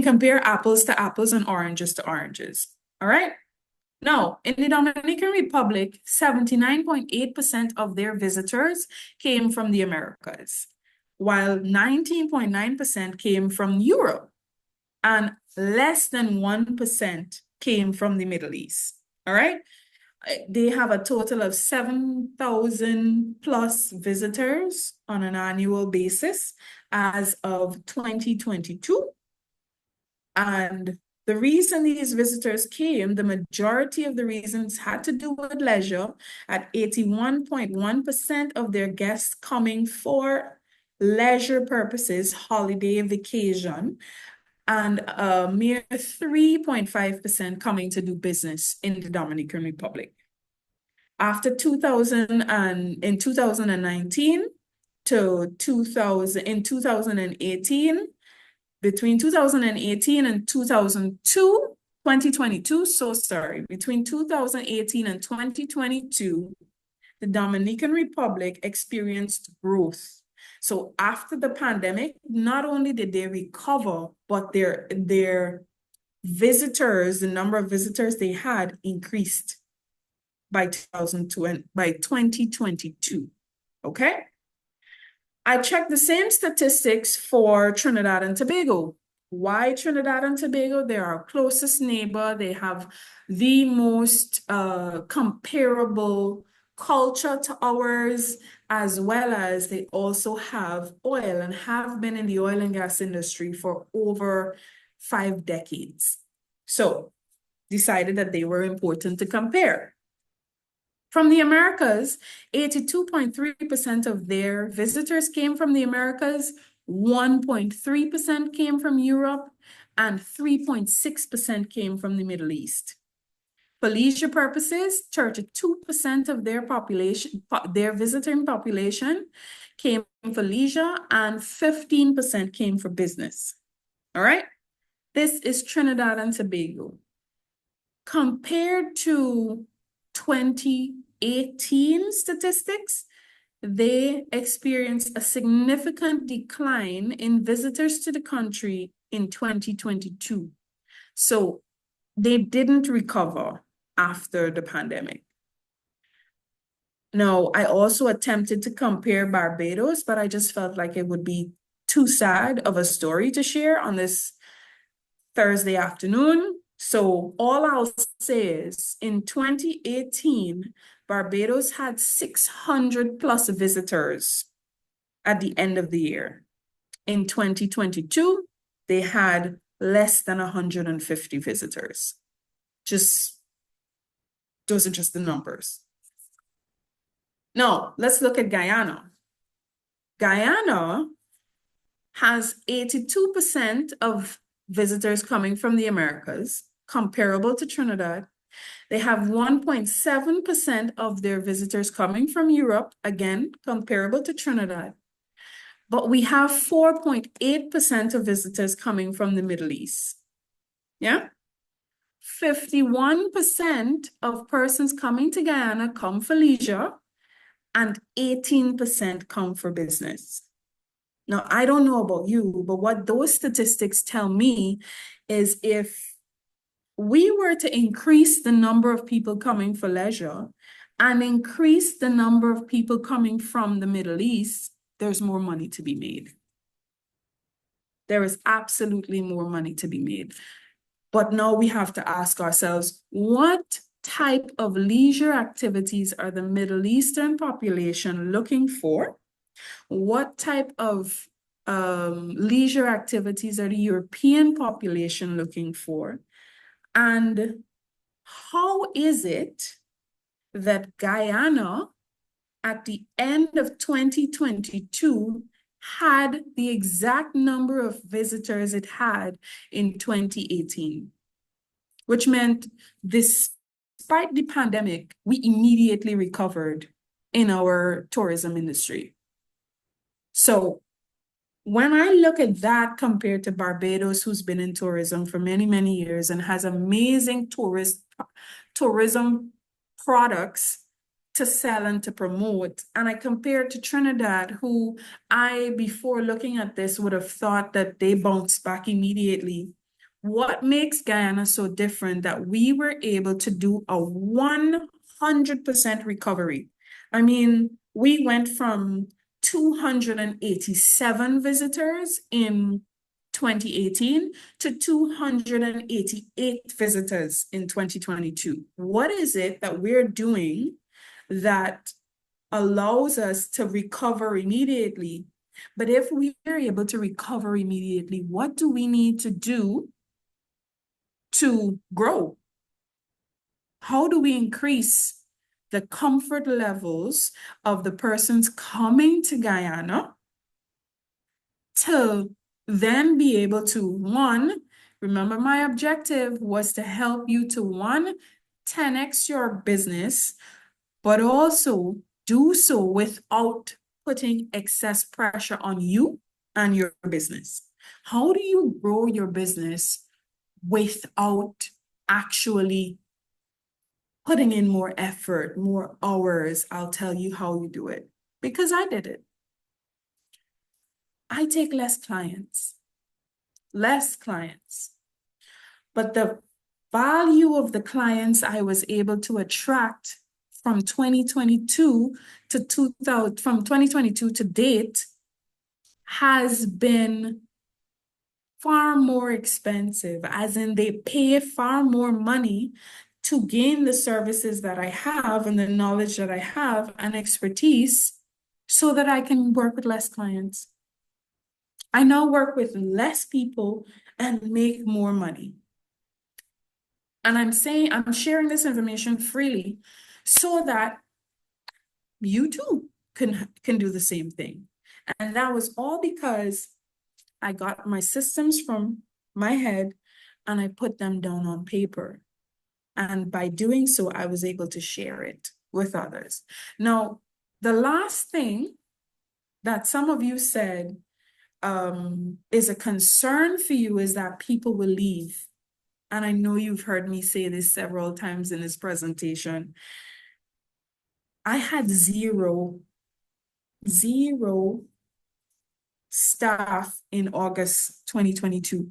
compare apples to apples and oranges to oranges. All right? Now, in the Dominican Republic, 79.8% of their visitors came from the Americas, while 19.9% came from Europe, and less than 1% came from the Middle East. All right? They have a total of 7,000 plus visitors on an annual basis as of 2022. And the reason these visitors came, the majority of the reasons had to do with leisure, at 81.1% of their guests coming for leisure purposes, holiday, vacation, and a mere 3.5% coming to do business in the Dominican Republic. After 2019 to 2018, between 2018 and 2022, between 2018 and 2022, the Dominican Republic experienced growth. So after the pandemic, not only did they recover, but their visitors, the number of visitors they had increased by 2022. Okay? I checked the same statistics for Trinidad and Tobago. Why Trinidad and Tobago? They're our closest neighbor. They have the most comparable culture to ours, as well as they also have oil and have been in the oil and gas industry for over 5 decades. So decided that they were important to compare. From the Americas, 82.3% of their visitors came from the Americas, 1.3% came from Europe, and 3.6% came from the Middle East. For leisure purposes, 32% of their population, their visiting population came for leisure, and 15% came for business. All right? This is Trinidad and Tobago. Compared to 2018 statistics, they experienced a significant decline in visitors to the country in 2022. So they didn't recover after the pandemic. Now, I also attempted to compare Barbados, but I just felt like it would be too sad of a story to share on this Thursday afternoon. So all I'll say is in 2018, Barbados had 600 plus visitors at the end of the year. In 2022, they had less than 150 visitors. Those are just the numbers. Now, let's look at Guyana. Guyana has 82% of visitors coming from the Americas, comparable to Trinidad. They have 1.7% of their visitors coming from Europe, again, comparable to Trinidad. But we have 4.8% of visitors coming from the Middle East. Yeah? 51% of persons coming to Guyana come for leisure, and 18% come for business. Now, I don't know about you, but what those statistics tell me is if we were to increase the number of people coming for leisure and increase the number of people coming from the Middle East, there's more money to be made. There is absolutely more money to be made. But now we have to ask ourselves, what type of leisure activities are the Middle Eastern population looking for? What type of leisure activities are the European population looking for? And how is it that Guyana, at the end of 2022, had the exact number of visitors it had in 2018? Which meant despite the pandemic, we immediately recovered in our tourism industry. So when I look at that compared to Barbados, who's been in tourism for many, many years and has amazing tourism products to sell and to promote, and I compare it to Trinidad, who before looking at this, would have thought that they bounced back immediately. What makes Guyana so different that we were able to do a 100% recovery? I mean, we went from 287 visitors in 2018 to 288 visitors in 2022. What is it that we're doing that allows us to recover immediately? But if we are able to recover immediately, what do we need to do to grow? How do we increase the comfort levels of the persons coming to Guyana to then be able to, one, remember my objective was to help you to 10x your business, but also do so without putting excess pressure on you and your business. How do you grow your business without actually putting in more effort, more hours? I'll tell you how you do it, because I did it. I take less clients, but the value of the clients I was able to attract from 2022 to date has been far more expensive, as in they pay far more money to gain the services that I have and the knowledge that I have and expertise so that I can work with less clients. I now work with less people and make more money. And I'm sharing this information freely so that you too can do the same thing. And that was all because I got my systems from my head and I put them down on paper. And by doing so, I was able to share it with others. Now, the last thing that some of you said is a concern for you is that people will leave. And I know you've heard me say this several times in this presentation. I had zero staff in August 2022,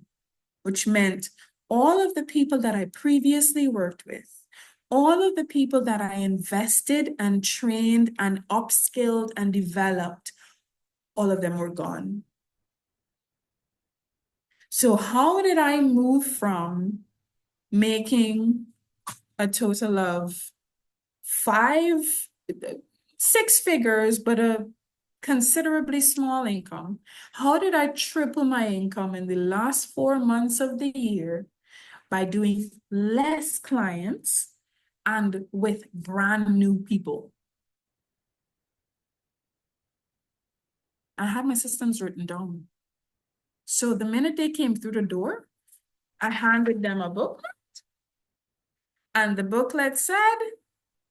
which meant all of the people that I previously worked with, all of the people that I invested and trained and upskilled and developed, all of them were gone. So how did I move from making a total of 6 figures, but a considerably small income? How did I triple my income in the last 4 months of the year by doing less clients and with brand new people? I had my systems written down. So the minute they came through the door, I handed them a booklet, and the booklet said,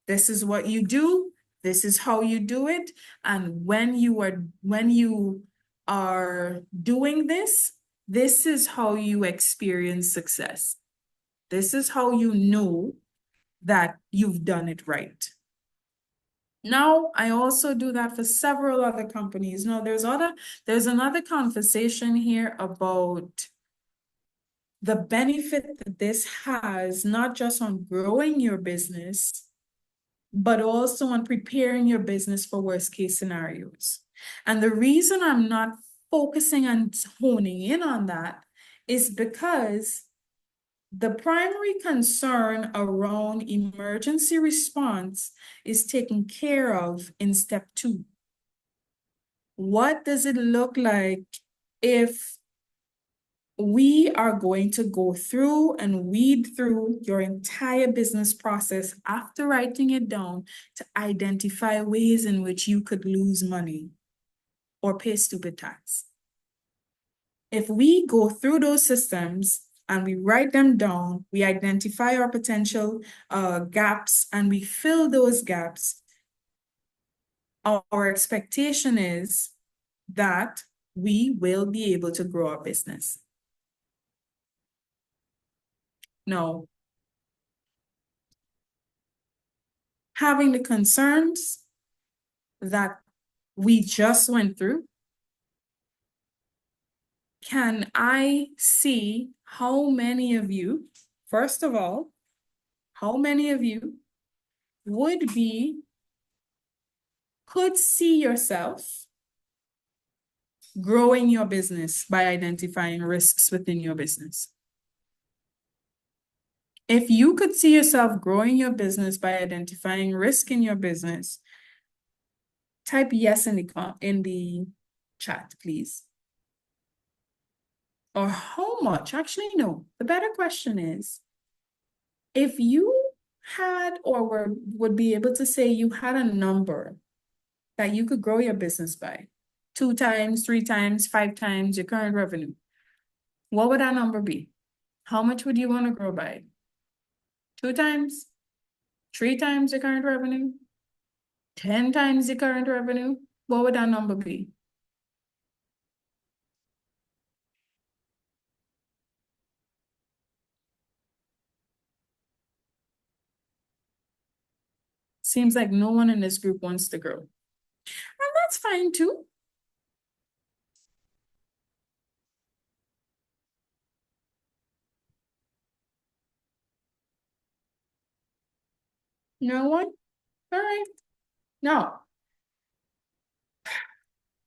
this is what you do, this is how you do it, and when you are doing this, this is how you experience success. This is how you know that you've done it right. Now, I also do that for several other companies. Now, there's another conversation here about the benefit that this has, not just on growing your business, but also on preparing your business for worst case scenarios. And the reason I'm not focusing and honing in on that is because the primary concern around emergency response is taken care of in step 2. What does it look like if we are going to go through and weed through your entire business process after writing it down to identify ways in which you could lose money or pay stupid tax? If we go through those systems and we write them down, we identify our potential gaps and we fill those gaps, our expectation is that we will be able to grow our business. No. Having the concerns that we just went through, can I see how many of you, first of all, how many of you could see yourself growing your business by identifying risks within your business? If you could see yourself growing your business by identifying risk in your business, type yes in the chat, please. Or how much? Actually, no. The better question is, if you had or would be able to say you had a number that you could grow your business by, 2 times, 3 times, 5 times your current revenue. What would that number be? How much would you want to grow by? 2 times? 3 times your current revenue? 10 times your current revenue? What would that number be? Seems like no one in this group wants to grow. And that's fine too. No one? All right. Now,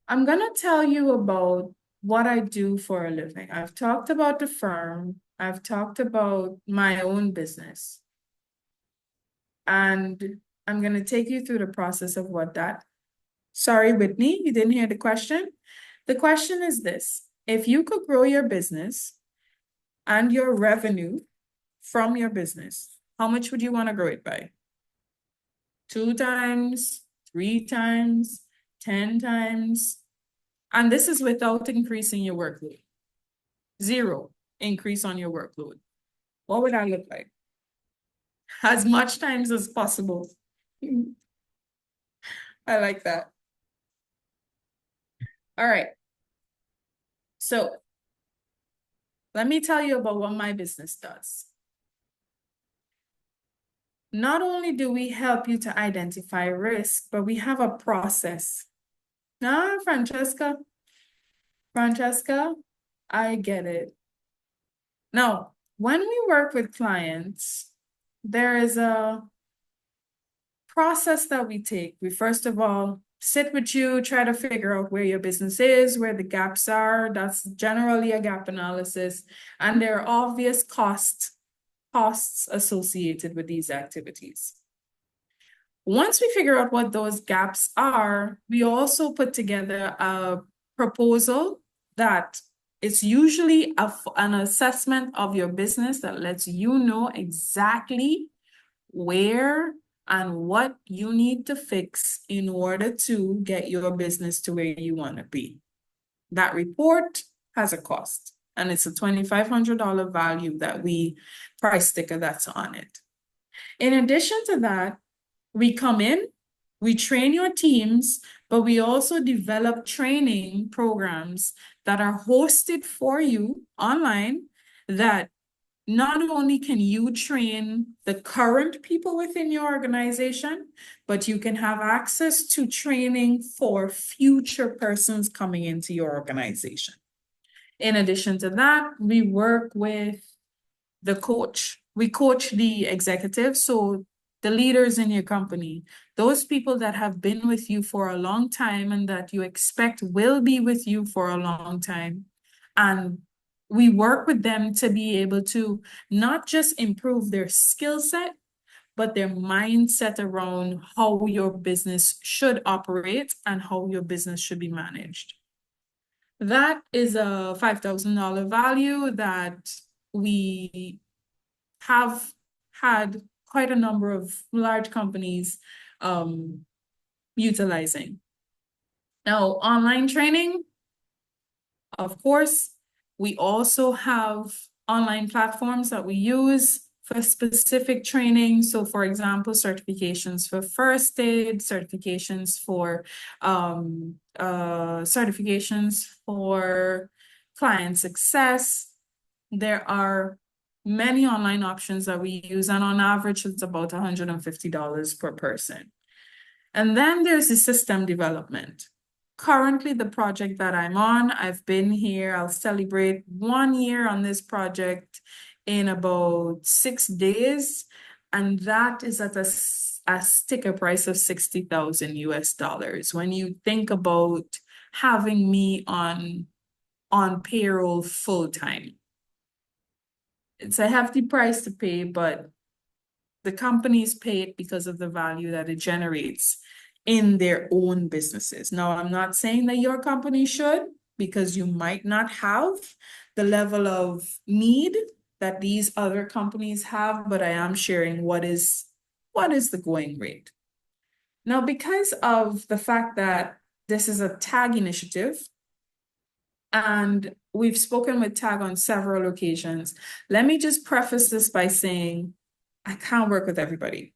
I'm gonna tell you about what I do for a living. I've talked about the firm. I've talked about my own business. And I'm gonna take you through the process of what that. Sorry, Whitney, you didn't hear the question. The question is this: if you could grow your business and your revenue from your business, how much would you want to grow it by? 2 times, 3 times, 10 times. And this is without increasing your workload. 0 increase on your workload. What would that look like? As much times as possible. I like that. All right. So let me tell you about what my business does. Not only do we help you to identify risk, but we have a process. Nah, Francesca, I get it. Now, when we work with clients, there is a process that we take. We first of all sit with you, try to figure out where your business is, where the gaps are. That's generally a gap analysis. And there are obvious costs associated with these activities. Once we figure out what those gaps are, we also put together a proposal that is usually an assessment of your business that lets you know exactly where and what you need to fix in order to get your business to where you want to be. That report has a cost, and it's a $2,500 value that we price sticker that's on it. In addition to that, we come in, we train your teams, but we also develop training programs that are hosted for you online that not only can you train the current people within your organization, but you can have access to training for future persons coming into your organization. In addition to that, we work with the coach. We coach the executives, so the leaders in your company, those people that have been with you for a long time and that you expect will be with you for a long time. And we work with them to be able to not just improve their skill set, but their mindset around how your business should operate and how your business should be managed. That is a $5,000 value that we have had quite a number of large companies utilizing. Now, online training, of course, we also have online platforms that we use for specific training. So, for example, certifications for first aid, certifications for client success. There are many online options that we use, and on average, it's about $150 per person. And then there's the system development. Currently, the project that I'm on, I've been here, I'll celebrate 1 year on this project in about 6 days, and that is at a sticker price of $60,000 US. When you think about having me on payroll full time, it's a hefty price to pay, but the companies pay it because of the value that it generates in their own businesses. Now, I'm not saying that your company should, because you might not have the level of need that these other companies have, but I am sharing what is the going rate. Now, because of the fact that this is a THAG initiative, and we've spoken with THAG on several occasions. Let me just preface this by saying I can't work with everybody.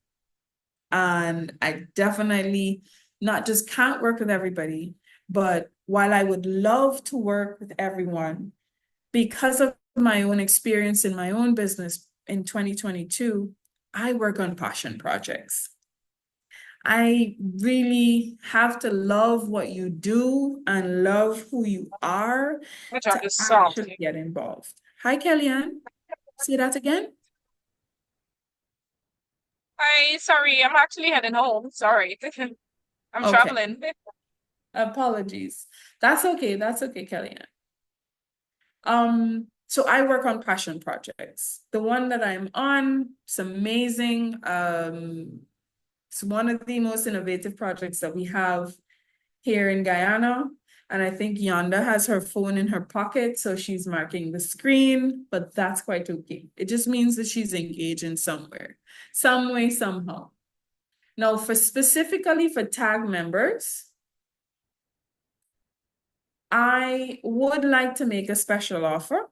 And I definitely not just can't work with everybody, but while I would love to work with everyone, because of my own experience in my own business in 2022, I work on passion projects. I really have to love what you do and love who you are to actually get involved. Hi, Kellyanne. Say that again. Hi, sorry, I'm actually heading home. Sorry. I'm Okay. traveling. Apologies. That's okay. That's okay, Kellyanne. So I work on passion projects. The one that I'm on, it's amazing. It's one of the most innovative projects that we have here in Guyana. And I think Yonda has her phone in her pocket, so she's marking the screen, but that's quite okay. It just means that she's engaged in somewhere, some way, somehow. Now, specifically for THAG members, I would like to make a special offer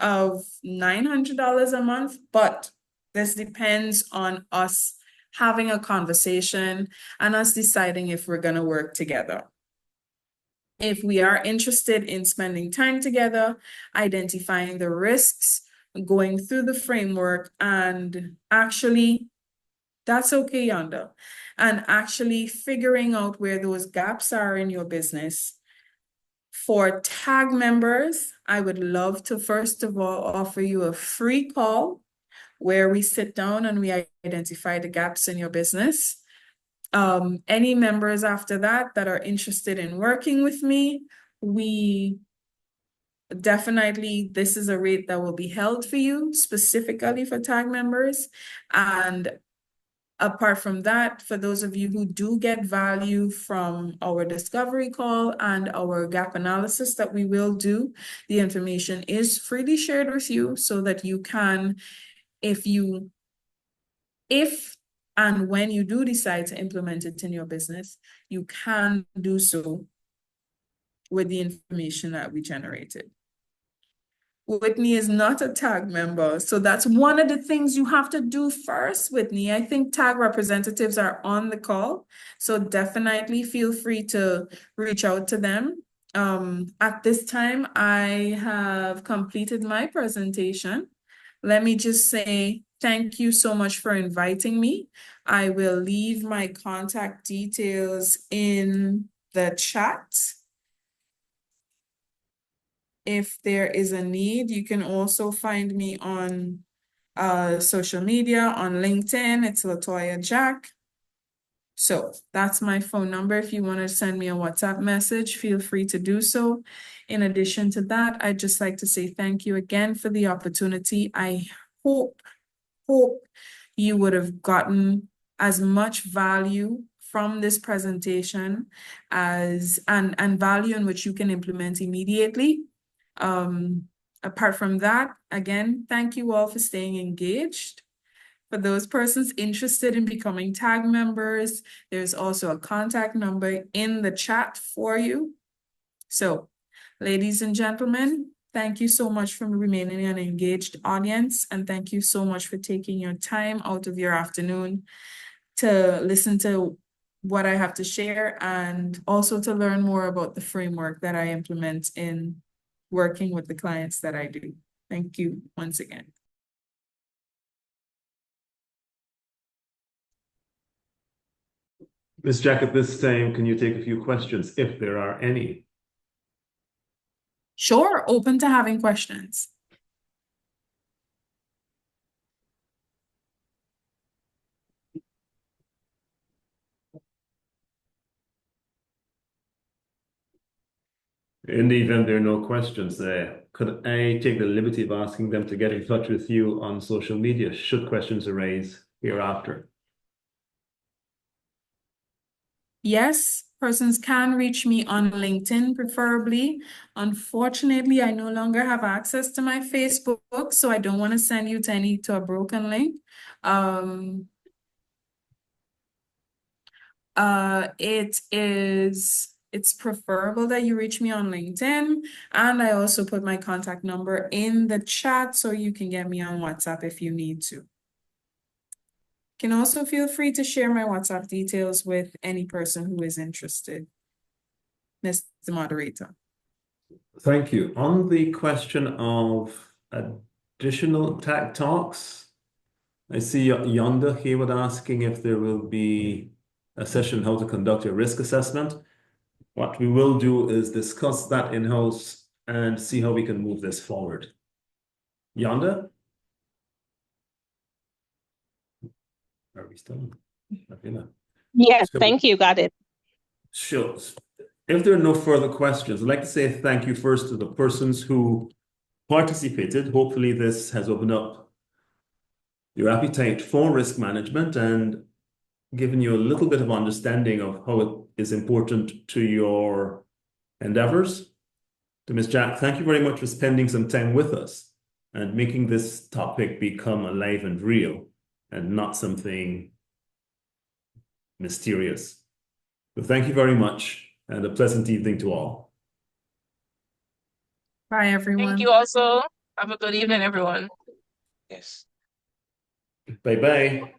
of $900 a month, but this depends on us having a conversation and us deciding if we're going to work together. If we are interested in spending time together, identifying the risks, going through the framework, and actually, that's okay, Yonda, and actually figuring out where those gaps are in your business. For THAG members, I would love to first of all offer you a free call where we sit down and we identify the gaps in your business. Any members after that are interested in working with me, we definitely, this is a rate that will be held for you specifically for THAG members. And apart from that, for those of you who do get value from our discovery call and our gap analysis that we will do, the information is freely shared with you so that you can, if and when you do decide to implement it in your business, you can do so with the information that we generated. Whitney is not a THAG member, so that's one of the things you have to do first, Whitney. I think THAG representatives are on the call, so definitely feel free to reach out to them. At this time, I have completed my presentation. Let me just say thank you so much for inviting me. I will leave my contact details in the chat. If there is a need, you can also find me on social media, on LinkedIn. It's Latoya Jack. So that's my phone number. If you want to send me a WhatsApp message, feel free to do so. In addition to that, I'd just like to say thank you again for the opportunity. I hope you would have gotten as much value from this presentation as and value in which you can implement immediately. Apart from that, again, thank you all for staying engaged. For those persons interested in becoming THAG members, there's also a contact number in the chat for you. So, ladies and gentlemen, thank you so much for remaining an engaged audience, and thank you so much for taking your time out of your afternoon to listen to what I have to share and also to learn more about the framework that I implement in working with the clients that I do. Thank you once again. Ms. Jack, at this time, can you take a few questions if there are any? Sure, open to having questions. In the event there are no questions, could I take the liberty of asking them to get in touch with you on social media should questions arise hereafter? Yes, persons can reach me on LinkedIn preferably. Unfortunately, I no longer have access to my Facebook, so I don't want to send you to a broken link. It is it's preferable that you reach me on LinkedIn. And I also put my contact number in the chat so you can get me on WhatsApp if you need to. You can also feel free to share my WhatsApp details with any person who is interested. Mr. Moderator. Thank you. On the question of additional TAG talks, I see Yonda Haywood asking if there will be a session how to conduct your risk assessment. What we will do is discuss that in-house and see how we can move this forward. Yonda? Are we still? Yes, So- thank you. Got it. Sure. If there are no further questions, I'd like to say thank you first to the persons who participated. Hopefully this has opened up your appetite for risk management and given you a little bit of understanding of how it is important to your endeavors. To Ms. Jack, thank you very much for spending some time with us and making this topic become alive and real and not something mysterious. So thank you very much and a pleasant evening to all. Bye, everyone. Thank you also. Have a good evening, everyone. Yes. Bye-bye.